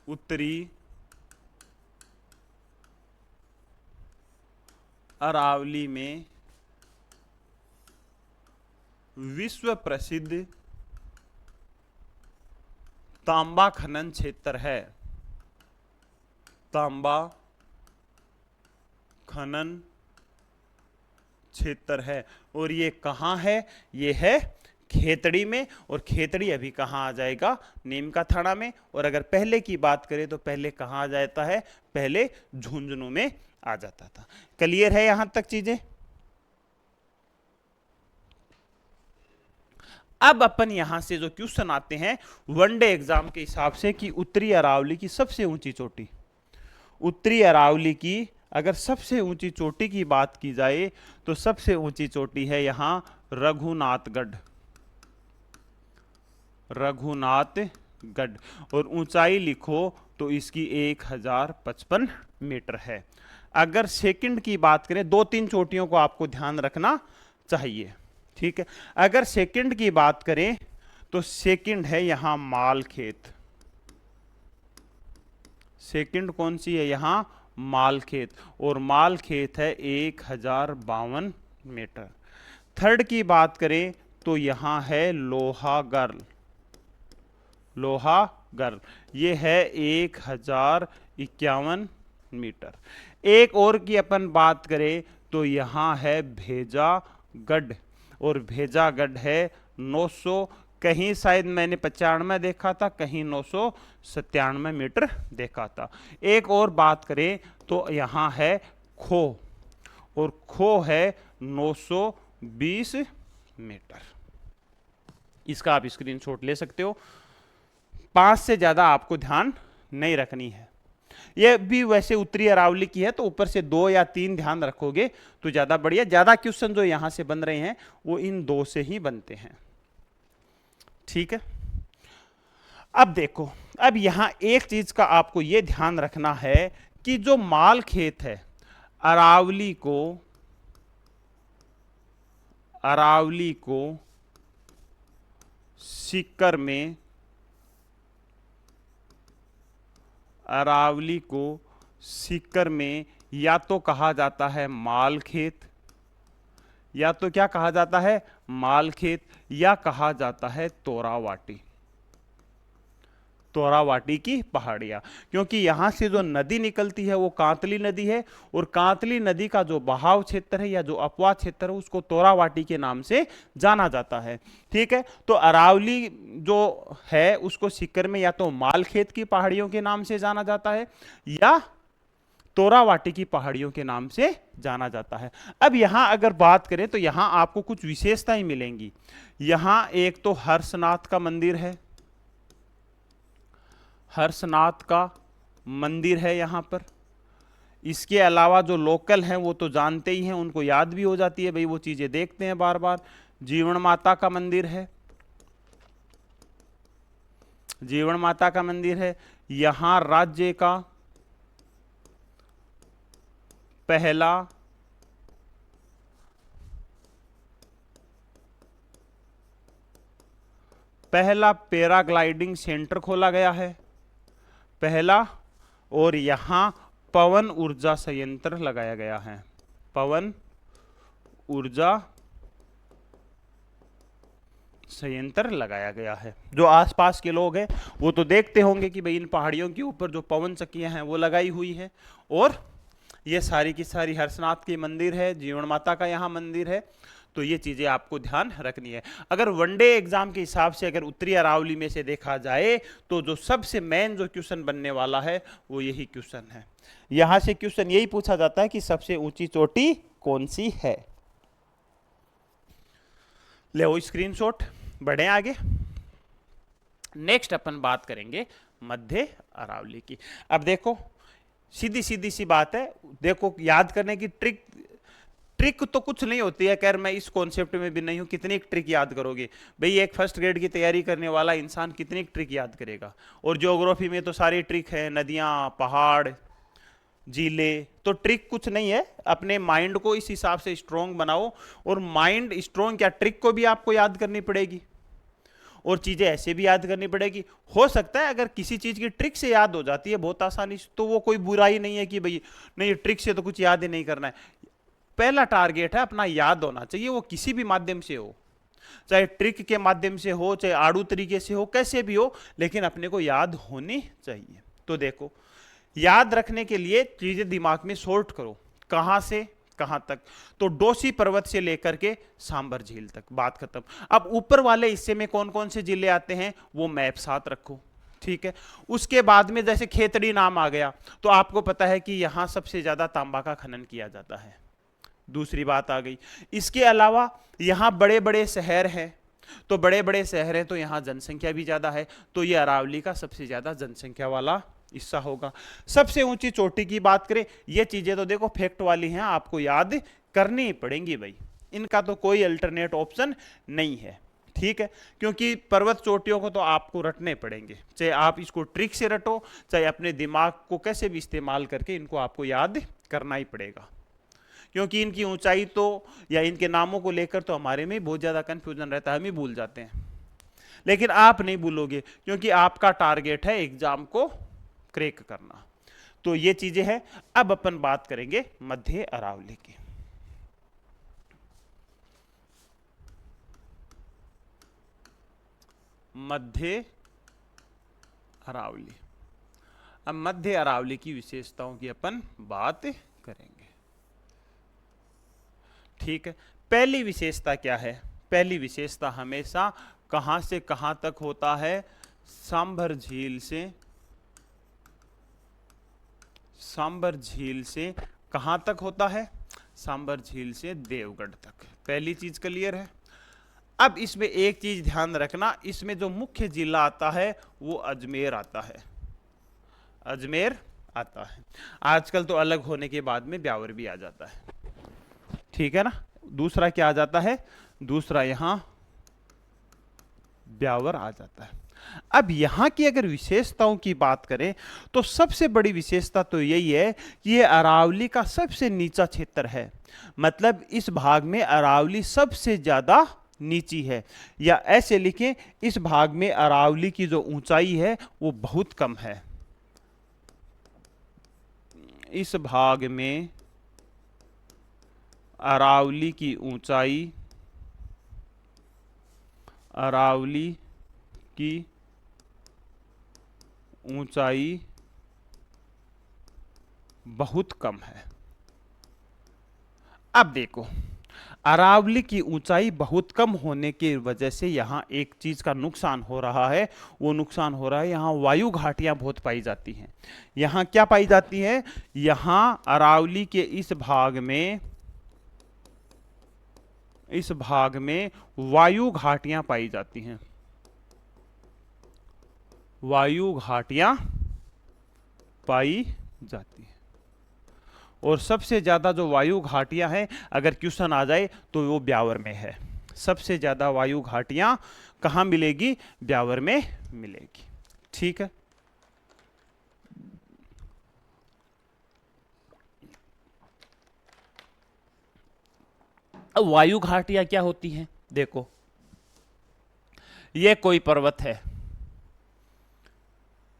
उत्तरी अरावली में विश्व प्रसिद्ध तांबा खनन क्षेत्र है, तांबा खनन क्षेत्र है। और ये कहां है? ये है खेतड़ी में, और खेतड़ी अभी कहां आ जाएगा? नीम का थाना में। और अगर पहले की बात करें तो पहले कहां आ जाता है? पहले झुंझुनू में आ जाता था। क्लियर है यहां तक चीजें? अब अपन यहां से जो क्वेश्चन आते हैं वनडे एग्जाम के हिसाब से कि उत्तरी अरावली की सबसे ऊंची चोटी, उत्तरी अरावली की अगर सबसे ऊंची चोटी की बात की जाए तो सबसे ऊंची चोटी है यहां रघुनाथगढ़, रघुनाथगढ़, और ऊंचाई लिखो तो इसकी 1055 मीटर है। अगर सेकंड की बात करें, दो तीन चोटियों को आपको ध्यान रखना चाहिए, ठीक है। अगर सेकंड की बात करें तो सेकंड है यहां मालखेत, सेकंड कौन सी है यहां मालखेत, और मालखेत है 1052 मीटर। थर्ड की बात करें तो यहां है लोहागढ़, लोहागढ़ ये है 1051 मीटर। एक और की अपन बात करें तो यहां है भेजागढ़, और भेजागढ़ है 900, कहीं शायद मैंने 95 देखा था, कहीं 997 मीटर देखा था। एक और बात करें तो यहां है खो, और खो है 920 मीटर। इसका आप स्क्रीनशॉट ले सकते हो। 5 से ज्यादा आपको ध्यान नहीं रखनी है। यह भी वैसे उत्तरी अरावली की है तो ऊपर से 2 या 3 ध्यान रखोगे तो ज्यादा बढ़िया। ज्यादा क्वेश्चन जो यहां से बन रहे हैं वो इन 2 से ही बनते हैं, ठीक है। अब देखो, अब यहां एक चीज का आपको यह ध्यान रखना है कि जो माल खेत है अरावली को सीकर में, अरावली को सीकर में या तो कहा जाता है माल खेत, या तो क्या कहा जाता है माल खेत, या कहा जाता है तोरावाटी, तोरावाटी की पहाड़ियां। क्योंकि यहां से जो नदी निकलती है वो कांतली नदी है, और कांतली नदी का जो बहाव क्षेत्र है या जो अपवाह क्षेत्र है उसको तोरावाटी के नाम से जाना जाता है, ठीक है। तो अरावली जो है उसको सीकर में या तो मालखेत की पहाड़ियों के नाम से जाना जाता है या तोरावाटी की पहाड़ियों के नाम से जाना जाता है। अब यहां अगर बात करें तो यहां आपको कुछ विशेषताएं मिलेंगी। यहां एक तो हर्षनाथ का मंदिर है, हर्षनाथ का मंदिर है यहां पर। इसके अलावा जो लोकल हैं वो तो जानते ही हैं, उनको याद भी हो जाती है भाई, वो चीजें देखते हैं बार बार। जीवन माता का मंदिर है, जीवन माता का मंदिर है। यहां राज्य का पहला पैराग्लाइडिंग सेंटर खोला गया है, पहला। और यहां पवन ऊर्जा संयंत्र लगाया गया है, पवन ऊर्जा संयंत्र लगाया गया है। जो आसपास के लोग हैं वो तो देखते होंगे कि भाई इन पहाड़ियों के ऊपर जो पवन चक्कियां हैं वो लगाई हुई है, और ये सारी की सारी हर्षनाथ की मंदिर है, जीवन माता का यहाँ मंदिर है। तो ये चीजें आपको ध्यान रखनी है। अगर वनडे एग्जाम के हिसाब से अगर उत्तरी अरावली में से देखा जाए तो जो सबसे मेन जो क्वेश्चन बनने वाला है वो यही क्वेश्चन है। यहां से क्वेश्चन यही पूछा जाता है कि सबसे ऊंची चोटी कौन सी है। ले वो स्क्रीनशॉट, बढ़े आगे। नेक्स्ट अपन बात करेंगे मध्य अरावली की। अब देखो सीधी सीधी सी बात है, देखो याद करने की ट्रिक तो कुछ नहीं होती है। खैर मैं इस कॉन्सेप्ट में भी नहीं हूं, कितनी ट्रिक याद करोगे भाई, एक फर्स्ट ग्रेड की तैयारी करने वाला इंसान कितनी ट्रिक याद करेगा। और ज्योग्राफी में तो सारी ट्रिक है, नदियां, पहाड़, झीलें, तो ट्रिक कुछ नहीं है। अपने माइंड को इस हिसाब से स्ट्रोंग बनाओ, और माइंड स्ट्रोंग क्या, ट्रिक को भी आपको याद करनी पड़ेगी और चीजें ऐसे भी याद करनी पड़ेगी। हो सकता है अगर किसी चीज की ट्रिक से याद हो जाती है बहुत आसानी से तो वो कोई बुराई नहीं है कि भाई नहीं ट्रिक से तो कुछ याद ही नहीं करना है। पहला टारगेट है अपना याद होना चाहिए, वो किसी भी माध्यम से हो, चाहे ट्रिक के माध्यम से हो, चाहे आड़ू तरीके से हो, कैसे भी हो, लेकिन अपने को याद होनी चाहिए। तो देखो याद रखने के लिए चीजें दिमाग में सॉर्ट करो, कहां से कहां तक। तो डोसी पर्वत से लेकर के सांबर झील तक, बात खत्म। अब ऊपर वाले हिस्से में कौन कौन से जिले आते हैं वो मैप साथ रखो, ठीक है। उसके बाद में जैसे खेतड़ी नाम आ गया तो आपको पता है कि यहां सबसे ज्यादा तांबा का खनन किया जाता है, दूसरी बात आ गई। इसके अलावा यहां बड़े बड़े शहर हैं, तो बड़े बड़े शहर हैं तो यहाँ जनसंख्या भी ज़्यादा है, तो ये अरावली का सबसे ज़्यादा जनसंख्या वाला हिस्सा होगा। सबसे ऊंची चोटी की बात करें, ये चीज़ें तो देखो फैक्ट वाली हैं, आपको याद करनी ही पड़ेंगी भाई, इनका तो कोई अल्टरनेट ऑप्शन नहीं है, ठीक है। क्योंकि पर्वत चोटियों को तो आपको रटने पड़ेंगे, चाहे आप इसको ट्रिक से रटो, चाहे अपने दिमाग को कैसे भी इस्तेमाल करके इनको आपको याद करना ही पड़ेगा। क्योंकि इनकी ऊंचाई तो या इनके नामों को लेकर तो हमारे में बहुत ज़्यादा कन्फ्यूजन रहता है, हम ही भूल जाते हैं, लेकिन आप नहीं भूलोगे क्योंकि आपका टारगेट है एग्जाम को क्रैक करना। तो ये चीजें हैं। अब अपन बात करेंगे मध्य अरावली की। मध्य अरावली, अब मध्य अरावली की विशेषताओं की अपन बात करेंगे, ठीक है। पहली विशेषता क्या है? पहली विशेषता हमेशा कहां से कहां तक होता है? सांभर झील से कहां तक होता है? सांभर झील से देवगढ़ तक। पहली चीज क्लियर है। अब इसमें एक चीज ध्यान रखना, इसमें जो मुख्य जिला आता है वो अजमेर आता है, अजमेर आता है। आजकल तो अलग होने के बाद में ब्यावर भी आ जाता है, ठीक है ना। दूसरा क्या आ जाता है? दूसरा यहां ब्यावर आ जाता है। अब यहां की अगर विशेषताओं की बात करें तो सबसे बड़ी विशेषता तो यही है कि ये अरावली का सबसे नीचा क्षेत्र है, मतलब इस भाग में अरावली सबसे ज्यादा नीची है, या ऐसे लिखें इस भाग में अरावली की जो ऊंचाई है वो बहुत कम है। इस भाग में अरावली की ऊंचाई, अरावली की ऊंचाई बहुत कम है। अब देखो, अरावली की ऊंचाई बहुत कम होने की वजह से यहां एक चीज का नुकसान हो रहा है, वो नुकसान हो रहा है यहां वायु घाटियां बहुत पाई जाती हैं। यहां क्या पाई जाती है? यहां अरावली के इस भाग में वायु घाटियां पाई जाती हैं, वायु घाटियां पाई जाती हैं। और सबसे ज्यादा जो वायु घाटियां हैं, अगर क्वेश्चन आ जाए तो वो ब्यावर में है। सबसे ज्यादा वायु घाटियां कहां मिलेगी? ब्यावर में मिलेगी, ठीक है। अब वायु घाटियां क्या होती हैं? देखो, ये कोई पर्वत है,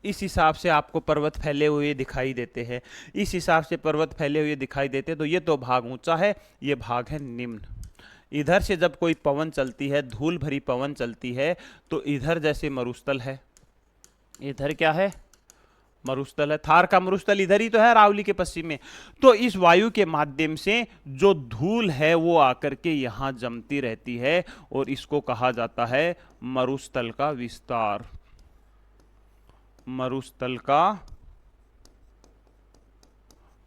इस हिसाब से आपको पर्वत फैले हुए दिखाई देते हैं, इस हिसाब से पर्वत फैले हुए दिखाई देते हैं। तो ये तो भाग ऊंचा है, ये भाग है निम्न। इधर से जब कोई पवन चलती है, धूल भरी पवन चलती है, तो इधर जैसे मरुस्थल है, इधर क्या है? मरुस्थल है। थार का मरुस्थल इधर ही तो है, अरावली के पश्चिम में। तो इस वायु के माध्यम से जो धूल है वो आकर के यहां जमती रहती है, और इसको कहा जाता है मरुस्थल का विस्तार। मरुस्थल का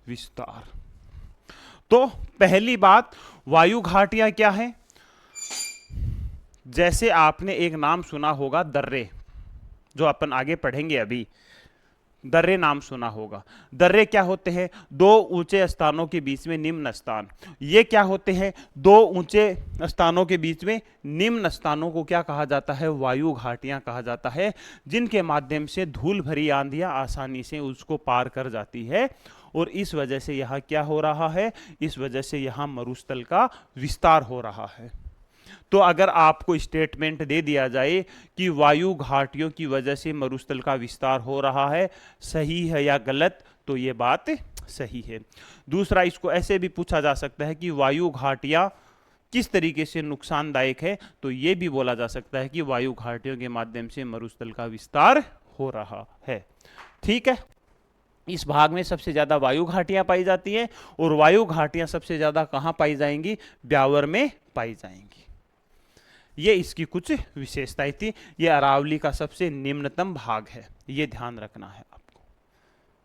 विस्तार। तो पहली बात, वायु घाटियां क्या है? जैसे आपने एक नाम सुना होगा दर्रे, जो अपन आगे पढ़ेंगे अभी, दर्रे नाम सुना होगा। दर्रे क्या होते हैं? दो ऊंचे स्थानों के बीच में निम्न स्थान। ये क्या होते हैं? दो ऊंचे स्थानों के बीच में निम्न स्थानों को क्या कहा जाता है? वायु घाटियां कहा जाता है, जिनके माध्यम से धूल भरी आंधियां आसानी से उसको पार कर जाती है। और इस वजह से यहां क्या हो रहा है? इस वजह से यहां मरुस्थल का विस्तार हो रहा है। तो अगर आपको स्टेटमेंट दे दिया जाए कि वायु घाटियों की वजह से मरुस्थल का विस्तार हो रहा है, सही है या गलत? तो ये बात सही है। दूसरा, इसको ऐसे भी पूछा जा सकता है कि वायु घाटियां किस तरीके से नुकसानदायक है? तो ये भी बोला जा सकता है कि वायु घाटियों के माध्यम से मरुस्थल का विस्तार हो रहा है, ठीक है। इस भाग में सबसे ज्यादा वायु घाटियां पाई जाती है, और वायु घाटियां सबसे ज्यादा कहां पाई जाएंगी? ब्यावर में पाई जाएंगी। ये इसकी कुछ विशेषताएं थी। ये अरावली का सबसे निम्नतम भाग है, ये ध्यान रखना है आपको,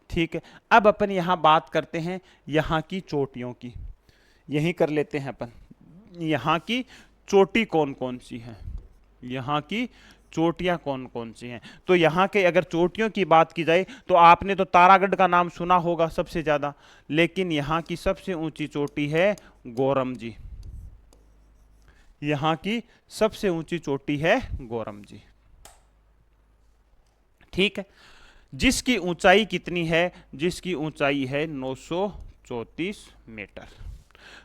ठीक है। अब अपन यहां बात करते हैं यहां की चोटियों की, यही कर लेते हैं अपन। यहां की चोटी कौन कौन सी है? यहाँ की चोटियां कौन कौन सी हैं? तो यहाँ के अगर चोटियों की बात की जाए तो आपने तो तारागढ़ का नाम सुना होगा सबसे ज्यादा, लेकिन यहाँ की सबसे ऊंची चोटी है गोरमजी। यहाँ की सबसे ऊंची चोटी है गोरमजी। ठीक है, जिसकी ऊंचाई कितनी है? जिसकी ऊंचाई है 934 मीटर।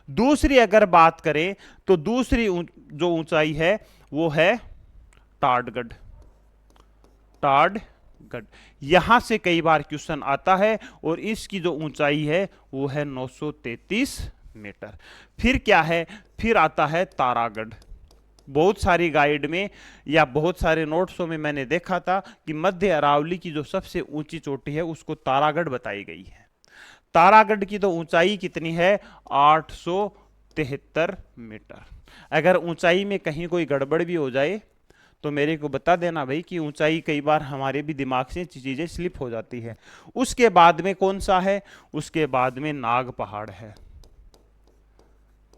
दूसरी अगर बात करें तो दूसरी जो ऊंचाई है वो है टाडगढ़। टाडगढ़ यहां से कई बार क्वेश्चन आता है और इसकी जो ऊंचाई है वो है 933 मीटर। फिर क्या है? फिर आता है तारागढ़। बहुत सारी गाइड में या बहुत सारे नोट्सों में मैंने देखा था कि मध्य अरावली की जो सबसे ऊंची चोटी है उसको तारागढ़ बताई गई है। तारागढ़ की तो ऊंचाई कितनी है? 873 मीटर। अगर ऊंचाई में कहीं कोई गड़बड़ भी हो जाए तो मेरे को बता देना भाई, कि ऊंचाई कई बार हमारे भी दिमाग से चीजें स्लिप हो जाती है। उसके बाद में कौन सा है? उसके बाद में नाग पहाड़ है।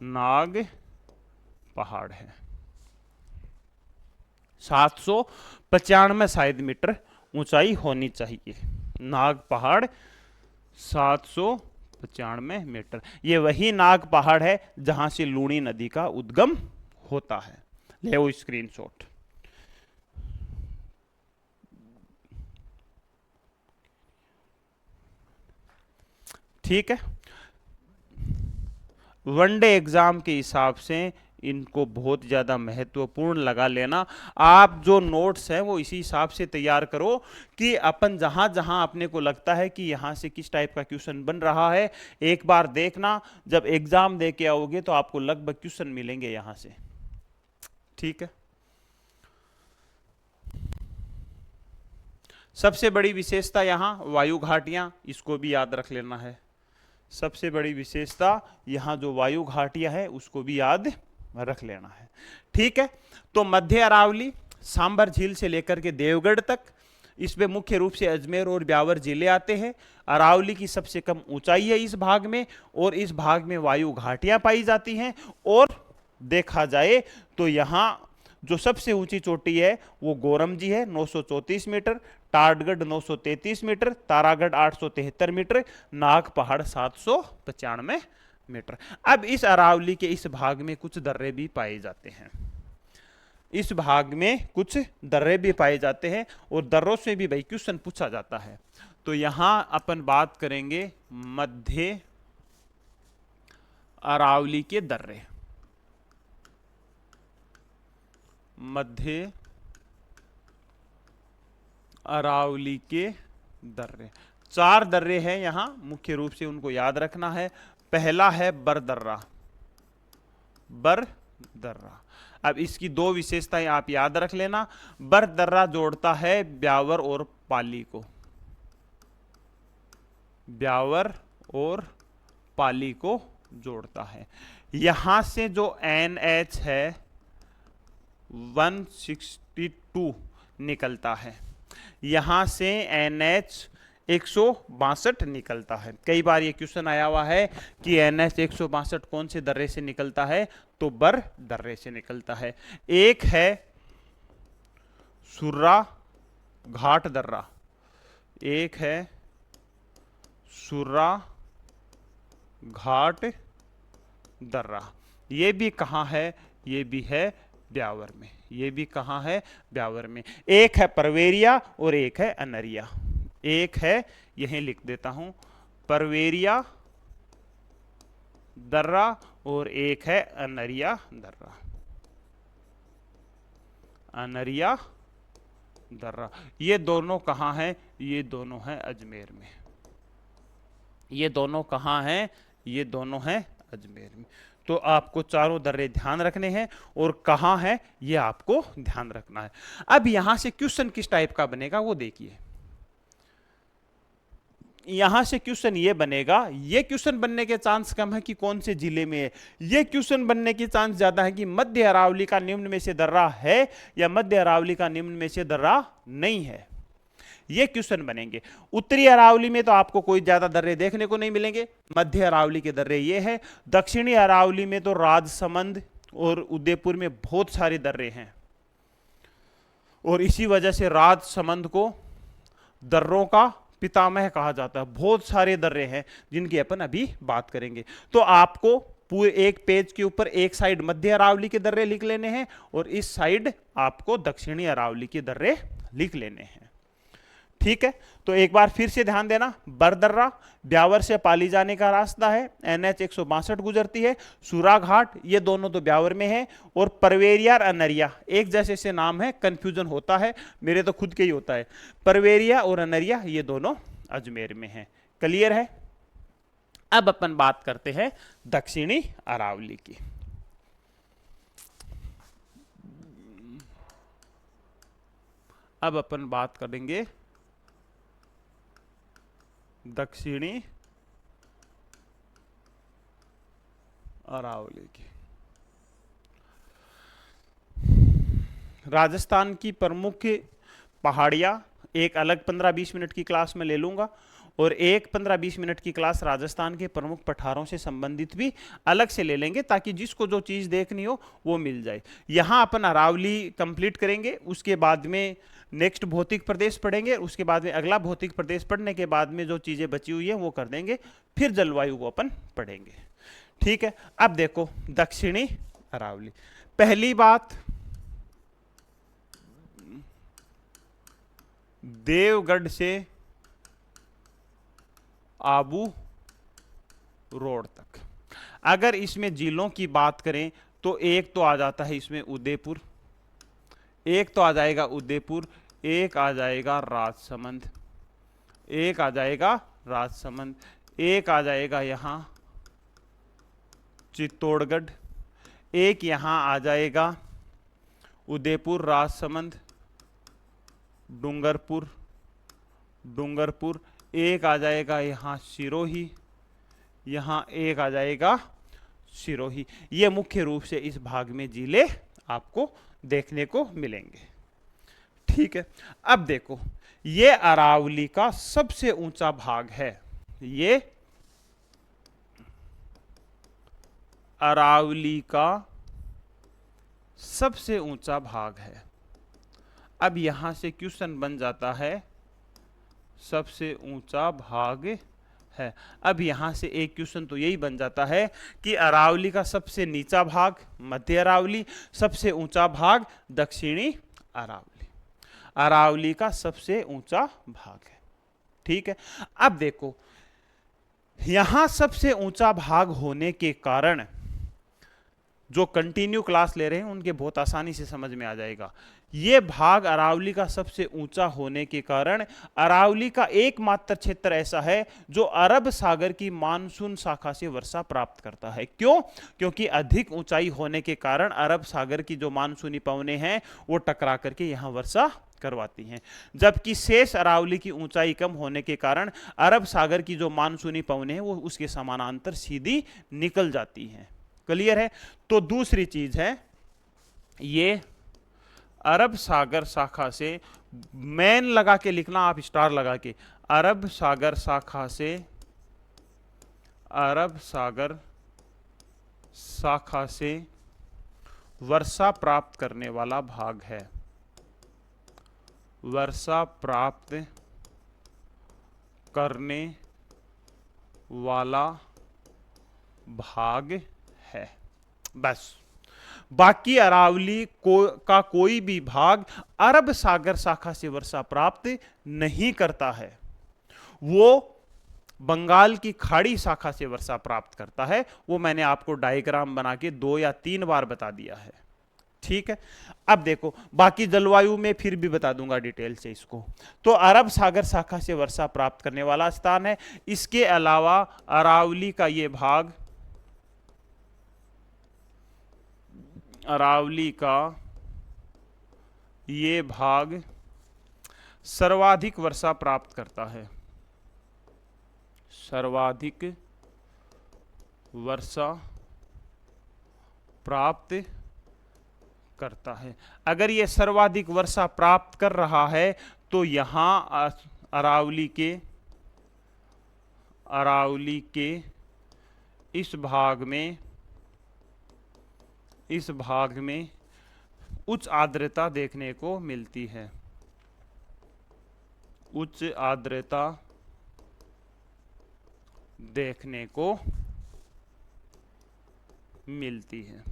नाग पहाड़ है 795 शायद मीटर ऊंचाई होनी चाहिए। नाग पहाड़ 795 मीटर। ये वही नाग पहाड़ है जहां से लूणी नदी का उद्गम होता है। ले वो स्क्रीनशॉट। ठीक है, वनडे एग्जाम के हिसाब से इनको बहुत ज़्यादा महत्वपूर्ण लगा लेना। आप जो नोट्स हैं वो इसी हिसाब से तैयार करो कि अपन जहां जहां अपने को लगता है कि यहां से किस टाइप का क्वेश्चन बन रहा है, एक बार देखना। जब एग्जाम दे के आओगे तो आपको लगभग क्वेश्चन मिलेंगे यहां से। ठीक है, सबसे बड़ी विशेषता यहां वायु घाटियां, इसको भी याद रख लेना है। सबसे बड़ी विशेषता यहां जो वायु घाटियां है उसको भी याद रख लेना है। ठीक है, तो मध्य अरावली सांबर झील से लेकर के देवगढ़ तक, इसमें मुख्य रूप से अजमेर और ब्यावर जिले आते हैं। अरावली की सबसे कम ऊंचाई है इस भाग में, और इस भाग में वायु घाटियां पाई जाती हैं। और देखा जाए तो यहां जो सबसे ऊंची चोटी है वो गोरमजी है 934 metre, Tatgarh 933 metre, Taragarh 873 metre, Nag Pahar 795 metre. अब इस अरावली के इस भाग में कुछ दर्रे भी पाए जाते हैं। इस भाग में कुछ दर्रे भी पाए जाते हैं और दर्रों से भी भाई क्वेश्चन पूछा जाता है। तो यहां अपन बात करेंगे मध्य अरावली के दर्रे। मध्य अरावली के दर्रे 4 दर्रे हैं यहां, मुख्य रूप से उनको याद रखना है। पहला है बरदर्रा। बरदर्रा, अब इसकी 2 विशेषताएं आप याद रख लेना। बरदर्रा जोड़ता है ब्यावर और पाली को। ब्यावर और पाली को जोड़ता है। यहां से जो NH है 162 निकलता है, यहां से NH 162 निकलता है। कई बार ये क्वेश्चन आया हुआ है कि NH 162 कौन से दर्रे से निकलता है? तो बर दर्रे से निकलता है। एक है सुर्रा घाट दर्रा, एक है सुर्रा घाट दर्रा। ये भी कहाँ है? ये भी है ब्यावर में। ये भी कहाँ है? ब्यावर में। एक है परवेरिया और एक है अनरिया। एक है, यहीं लिख देता हूं, परवेरिया दर्रा और एक है अनरिया दर्रा। अनरिया दर्रा, ये दोनों कहाँ हैं? ये दोनों हैं अजमेर में। ये दोनों कहाँ हैं? ये दोनों हैं अजमेर में। तो आपको चारों दर्रे ध्यान रखने हैं और कहाँ है ये आपको ध्यान रखना है। अब यहां से क्वेश्चन किस टाइप का बनेगा वो देखिए। यहां से क्वेश्चन ये बनेगा, ये क्वेश्चन बनने के चांस कम है कि कौन से जिले में है। ये क्वेश्चन बनने के चांस ज्यादा है कि मध्य अरावली का निम्न में से दर्रा है या मध्य अरावली का निम्न में से दर्रा नहीं है। ये क्वेश्चन बनेंगे। उत्तरी अरावली में तो आपको कोई ज्यादा दर्रे देखने को नहीं मिलेंगे। मध्य अरावली के दर्रे ये है। दक्षिणी अरावली में तो राजसमंद और उदयपुर में बहुत सारे दर्रे हैं। और इसी वजह से राजसमंद को दर्रों का पितामह कहा जाता है। बहुत सारे दर्रे हैं जिनकी अपन अभी बात करेंगे। तो आपको पूरे एक पेज के ऊपर एक साइड मध्य अरावली के दर्रे लिख लेने हैं और इस साइड आपको दक्षिणी अरावली के दर्रे लिख लेने हैं। ठीक है, तो एक बार फिर से ध्यान देना, बरदर्रा ब्यावर से पाली जाने का रास्ता है, NH 162 गुजरती है, सूरा घाट ये दोनों तो ब्यावर में है, और परवेरिया और अनरिया एक जैसे से नाम है, कंफ्यूजन होता है, मेरे तो खुद के ही होता है। परवेरिया और अनरिया ये दोनों अजमेर में है। क्लियर है? अब अपन बात करते हैं दक्षिणी अरावली की। अब अपन बात करेंगे दक्षिणी अरावली की। राजस्थान की प्रमुख पहाड़ियां एक अलग 15-20 मिनट की क्लास में ले लूंगा, और एक 15-20 मिनट की क्लास राजस्थान के प्रमुख पठारों से संबंधित भी अलग से ले लेंगे, ताकि जिसको जो चीज देखनी हो वो मिल जाए। यहां अपन अरावली कंप्लीट करेंगे, उसके बाद में नेक्स्ट भौतिक प्रदेश पढ़ेंगे, उसके बाद में अगला भौतिक प्रदेश पढ़ने के बाद में जो चीजें बची हुई है वो कर देंगे, फिर जलवायु को अपन पढ़ेंगे। ठीक है, अब देखो दक्षिणी अरावली। पहली बात, देवगढ़ से आबू रोड तक, अगर इसमें जिलों की बात करें तो एक तो आ जाता है इसमें उदयपुर, एक तो आ जाएगा उदयपुर, एक आ जाएगा राजसमंद, एक आ जाएगा राजसमंद, एक आ जाएगा यहां चित्तौड़गढ़, एक यहां आ जाएगा उदयपुर, राजसमंद, डूंगरपुर, डूंगरपुर, एक आ जाएगा यहां सिरोही, यहां एक आ जाएगा सिरोही। ये मुख्य रूप से इस भाग में जिले आपको देखने को मिलेंगे। ठीक है, अब देखो ये अरावली का सबसे ऊंचा भाग है, ये अरावली का सबसे ऊंचा भाग है। अब यहां से क्वेश्चन बन जाता है सबसे ऊंचा भाग है। अब यहां से एक क्वेश्चन तो यही बन जाता है कि अरावली का सबसे नीचा भाग मध्य अरावली, सबसे ऊंचा भाग दक्षिणी अरावली, अरावली का सबसे ऊंचा भाग है। ठीक है, अब देखो यहां सबसे ऊंचा भाग होने के कारण जो कंटिन्यू क्लास ले रहे हैं उनके बहुत आसानी से समझ में आ जाएगा। ये भाग अरावली का सबसे ऊंचा होने के कारण अरावली का एकमात्र क्षेत्र ऐसा है जो अरब सागर की मानसून शाखा से वर्षा प्राप्त करता है। क्यों? क्योंकि अधिक ऊंचाई होने के कारण अरब सागर की जो मानसूनी पवनें हैं वो टकरा करके यहां वर्षा करवाती हैं, जबकि शेष अरावली की ऊंचाई कम होने के कारण अरब सागर की जो मानसूनी पवनें हैं वो उसके समानांतर सीधी निकल जाती हैं। क्लियर है? तो दूसरी चीज है, ये अरब सागर शाखा से, मैन लगा के लिखना आप, स्टार लगा के, अरब सागर शाखा से, अरब सागर शाखा से वर्षा प्राप्त करने वाला भाग है, वर्षा प्राप्त करने वाला भाग है। बस, बाकी अरावली का कोई भी भाग अरब सागर शाखा से वर्षा प्राप्त नहीं करता है, वो बंगाल की खाड़ी शाखा से वर्षा प्राप्त करता है। वो मैंने आपको डायग्राम बना के 2 या 3 बार बता दिया है। ठीक है, अब देखो बाकी जलवायु में फिर भी बता दूंगा डिटेल से इसको। तो अरब सागर शाखा से वर्षा प्राप्त करने वाला स्थान है। इसके अलावा अरावली का ये भाग, अरावली का ये भाग सर्वाधिक वर्षा प्राप्त करता है, सर्वाधिक वर्षा प्राप्त करता है। अगर ये सर्वाधिक वर्षा प्राप्त कर रहा है तो यहां अरावली के इस भाग में उच्च आर्द्रता देखने को मिलती है, उच्च आर्द्रता देखने को मिलती है।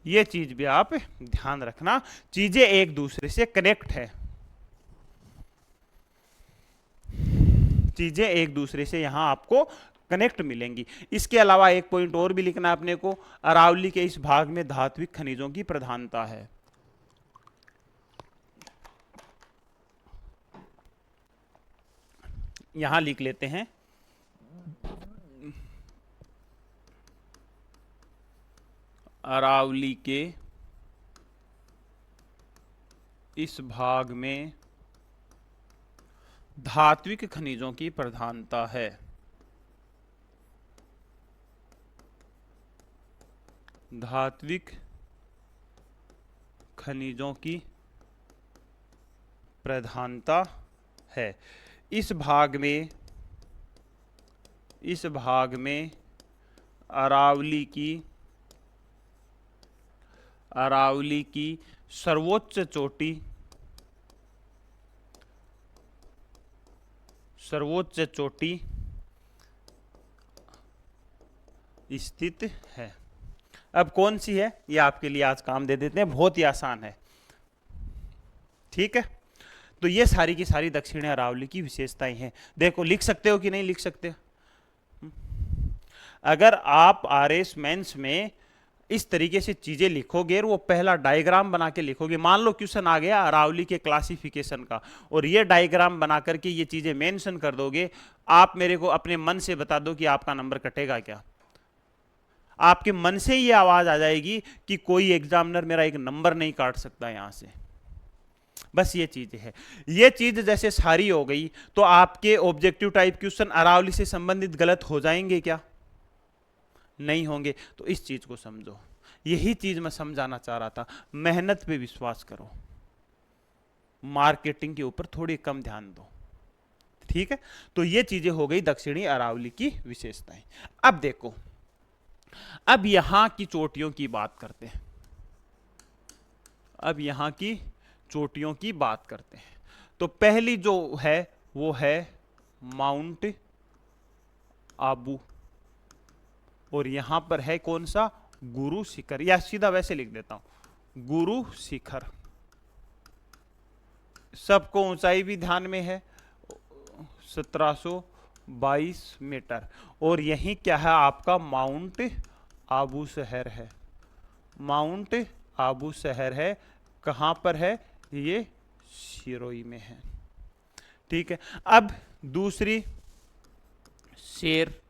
ये चीज भी आप ध्यान रखना, चीजें एक दूसरे से कनेक्ट है, चीजें एक दूसरे से यहां आपको कनेक्ट मिलेंगी। इसके अलावा एक पॉइंट और भी लिखना है अपने को, अरावली के इस भाग में धात्विक खनिजों की प्रधानता है। यहां लिख लेते हैं, अरावली के इस भाग में धात्विक खनिजों की प्रधानता है। धात्विक खनिजों की प्रधानता है। इस भाग में अरावली की सर्वोच्च चोटी स्थित है। अब कौन सी है ये आपके लिए आज काम दे देते हैं, बहुत ही आसान है। ठीक है, तो ये सारी की सारी दक्षिणी अरावली की विशेषताएं हैं। देखो, लिख सकते हो कि नहीं लिख सकते? अगर आप आरएस मेंस में इस तरीके से चीजें लिखोगे और वो पहला डायग्राम बना के लिखोगे, मान लो क्वेश्चन आ गया अरावली के क्लासिफिकेशन का और ये डायग्राम बना करके ये चीजें मेंशन कर दोगे, आप मेरे को अपने मन से बता दो कि आपका नंबर कटेगा क्या? आपके मन से ये आवाज आ जाएगी कि कोई एग्जामिनर मेरा एक नंबर नहीं काट सकता यहां से। बस ये चीज है। ये चीज जैसे सारी हो गई तो आपके ऑब्जेक्टिव टाइप क्वेश्चन अरावली से संबंधित गलत हो जाएंगे क्या? नहीं होंगे। तो इस चीज को समझो, यही चीज मैं समझाना चाह रहा था। मेहनत पे विश्वास करो, मार्केटिंग के ऊपर थोड़ी कम ध्यान दो। ठीक है, तो ये चीजें हो गई दक्षिणी अरावली की विशेषताएं। अब देखो, अब यहां की चोटियों की बात करते हैं। अब यहां की चोटियों की बात करते हैं। तो पहली जो है वो है माउंट आबू, और यहां पर है कौन सा? गुरु शिखर, या सीधा वैसे लिख देता हूं, गुरु शिखर। सबको ऊंचाई भी ध्यान में है, 1722 मीटर। और यही क्या है आपका? माउंट आबू शहर है। माउंट आबू शहर है, कहां पर है? ये सिरोही में है। ठीक है, अब दूसरी शेर,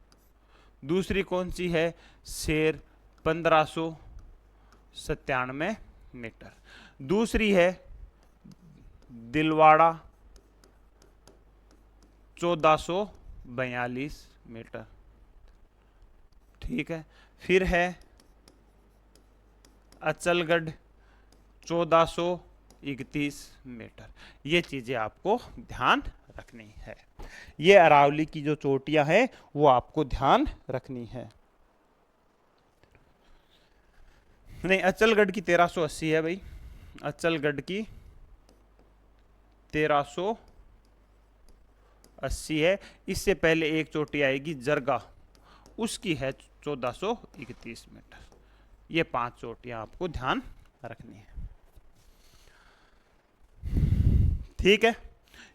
दूसरी कौन सी है? शेर, 1597 मीटर। दूसरी है दिलवाड़ा, 1442 मीटर। ठीक है, फिर है अचलगढ़, 1431 मीटर। ये चीजें आपको ध्यान रखनी है। ये अरावली की जो चोटियां हैं वो आपको ध्यान रखनी है। नहीं, अचलगढ़ की 1380 है भाई, अचलगढ़ की 1380 है। इससे पहले एक चोटी आएगी जरगा, उसकी है 1431 मीटर। ये 5 चोटियां आपको ध्यान रखनी है। ठीक है,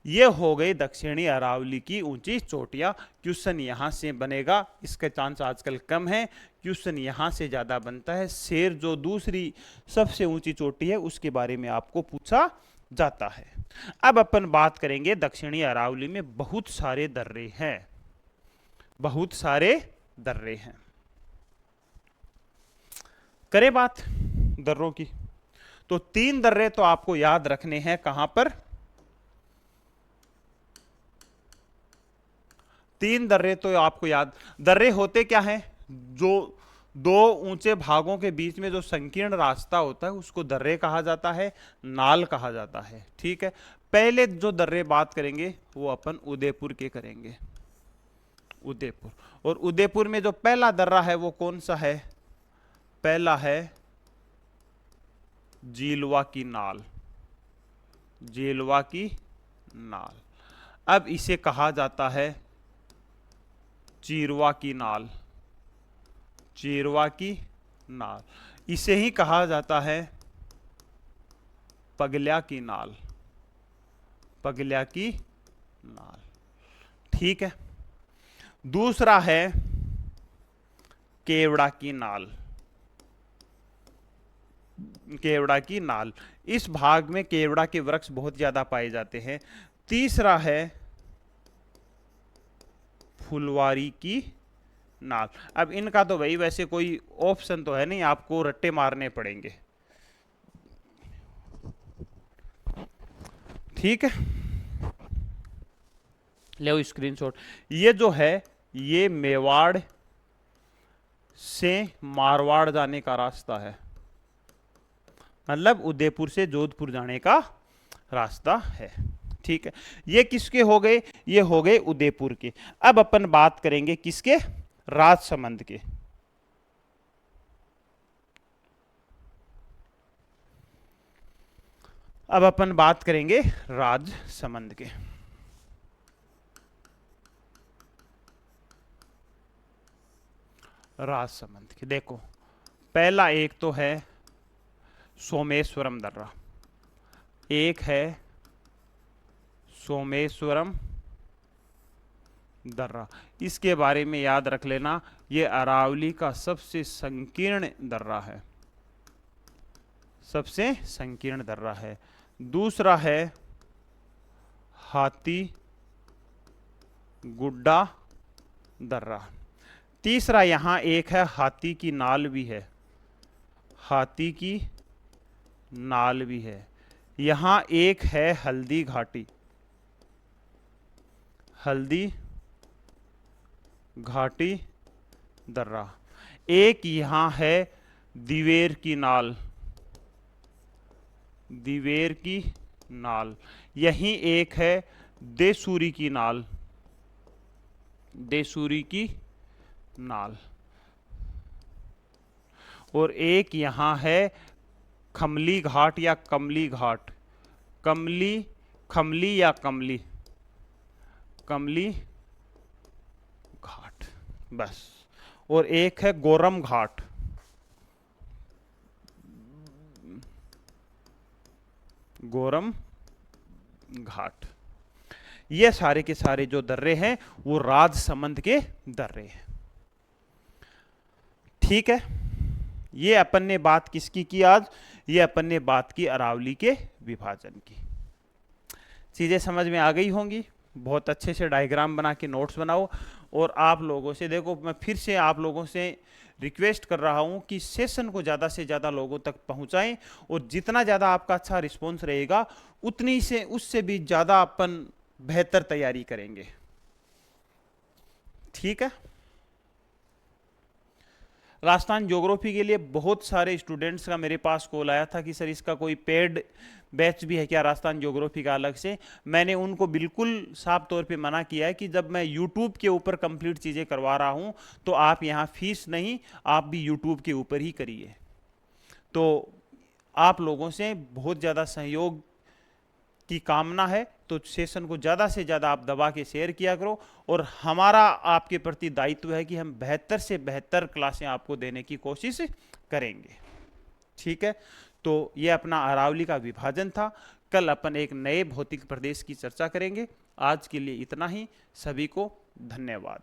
ये हो गई दक्षिणी अरावली की ऊंची चोटियां। क्वेश्चन यहां से बनेगा, इसका चांस आजकल कम है, क्वेश्चन यहां से ज्यादा बनता है। शेर जो दूसरी सबसे ऊंची चोटी है उसके बारे में आपको पूछा जाता है। अब अपन बात करेंगे, दक्षिणी अरावली में बहुत सारे दर्रे हैं, बहुत सारे दर्रे हैं। करें बात दर्रों की, तो 3 दर्रे तो आपको याद रखने हैं। कहां पर? 3 दर्रे तो आपको याद, दर्रे होते क्या हैं? जो 2 ऊंचे भागों के बीच में जो संकीर्ण रास्ता होता है उसको दर्रे कहा जाता है, नाल कहा जाता है। ठीक है, पहले जो दर्रे बात करेंगे वो अपन उदयपुर के करेंगे, उदयपुर। और उदयपुर में जो पहला दर्रा है वो कौन सा है? पहला है झीलवा की नाल, झीलवा की नाल। अब इसे कहा जाता है चीरवा की नाल, चीरवा की नाल। इसे ही कहा जाता है पगल्या की नाल, पगल्या की नाल। ठीक है। दूसरा है केवड़ा की नाल, केवड़ा की नाल। इस भाग में केवड़ा के वृक्ष बहुत ज्यादा पाए जाते हैं। तीसरा है फुलवारी की नाल। अब इनका तो भाई वैसे कोई ऑप्शन तो है नहीं, आपको रट्टे मारने पड़ेंगे। ठीक है, ले स्क्रीनशॉट। ये जो है ये मेवाड़ से मारवाड़ जाने का रास्ता है, मतलब उदयपुर से जोधपुर जाने का रास्ता है। ठीक है, ये किसके हो गए? ये हो गए उदयपुर के। अब अपन बात करेंगे किसके? राजसमंद के। अब अपन बात करेंगे राजसमंद के। राजसमंद के देखो, पहला एक तो है सोमेश्वरम दर्रा, एक है सोमेश्वरम दर्रा। इसके बारे में याद रख लेना, ये अरावली का सबसे संकीर्ण दर्रा है, सबसे संकीर्ण दर्रा है। दूसरा है हाथी गुड्डा दर्रा। तीसरा यहां एक है हाथी की नाल भी है, हाथी की नाल भी है। यहां एक है हल्दी घाटी, हल्दी घाटी दर्रा। एक यहां है दिवेर की नाल, दिवेर की नाल। यहीं एक है देसूरी की नाल, देसूरी की नाल। और एक यहां है खमली घाट या कमली घाट, कमली, खमली या कमली, कमली घाट बस। और एक है गोरम घाट, गोरम घाट। ये सारे के सारे जो दर्रे हैं वो राजसमंद के दर्रे हैं। ठीक है, ये अपन ने बात किसकी की आज? ये अपन ने बात की अरावली के विभाजन की। चीजें समझ में आ गई होंगी। बहुत अच्छे से डायग्राम बना के नोट्स बनाओ। और आप लोगों से देखो, मैं फिर से आप लोगों से रिक्वेस्ट कर रहा हूं कि सेशन को ज़्यादा से ज़्यादा लोगों तक पहुंचाएं। और जितना ज़्यादा आपका अच्छा रिस्पॉन्स रहेगा उतनी से उससे भी ज़्यादा अपन बेहतर तैयारी करेंगे। ठीक है। राजस्थान ज्योग्राफी के लिए बहुत सारे स्टूडेंट्स का मेरे पास कॉल आया था कि सर इसका कोई पेड बैच भी है क्या राजस्थान ज्योग्राफी का अलग से। मैंने उनको बिल्कुल साफ तौर पे मना किया है कि जब मैं यूट्यूब के ऊपर कंप्लीट चीज़ें करवा रहा हूं तो आप यहाँ फीस नहीं, आप भी यूट्यूब के ऊपर ही करिए। तो आप लोगों से बहुत ज़्यादा सहयोग की कामना है, तो सेशन को ज़्यादा से ज़्यादा आप दबा के शेयर किया करो। और हमारा आपके प्रति दायित्व है कि हम बेहतर से बेहतर क्लासें आपको देने की कोशिश करेंगे। ठीक है, तो ये अपना अरावली का विभाजन था। कल अपन एक नए भौतिक प्रदेश की चर्चा करेंगे। आज के लिए इतना ही। सभी को धन्यवाद।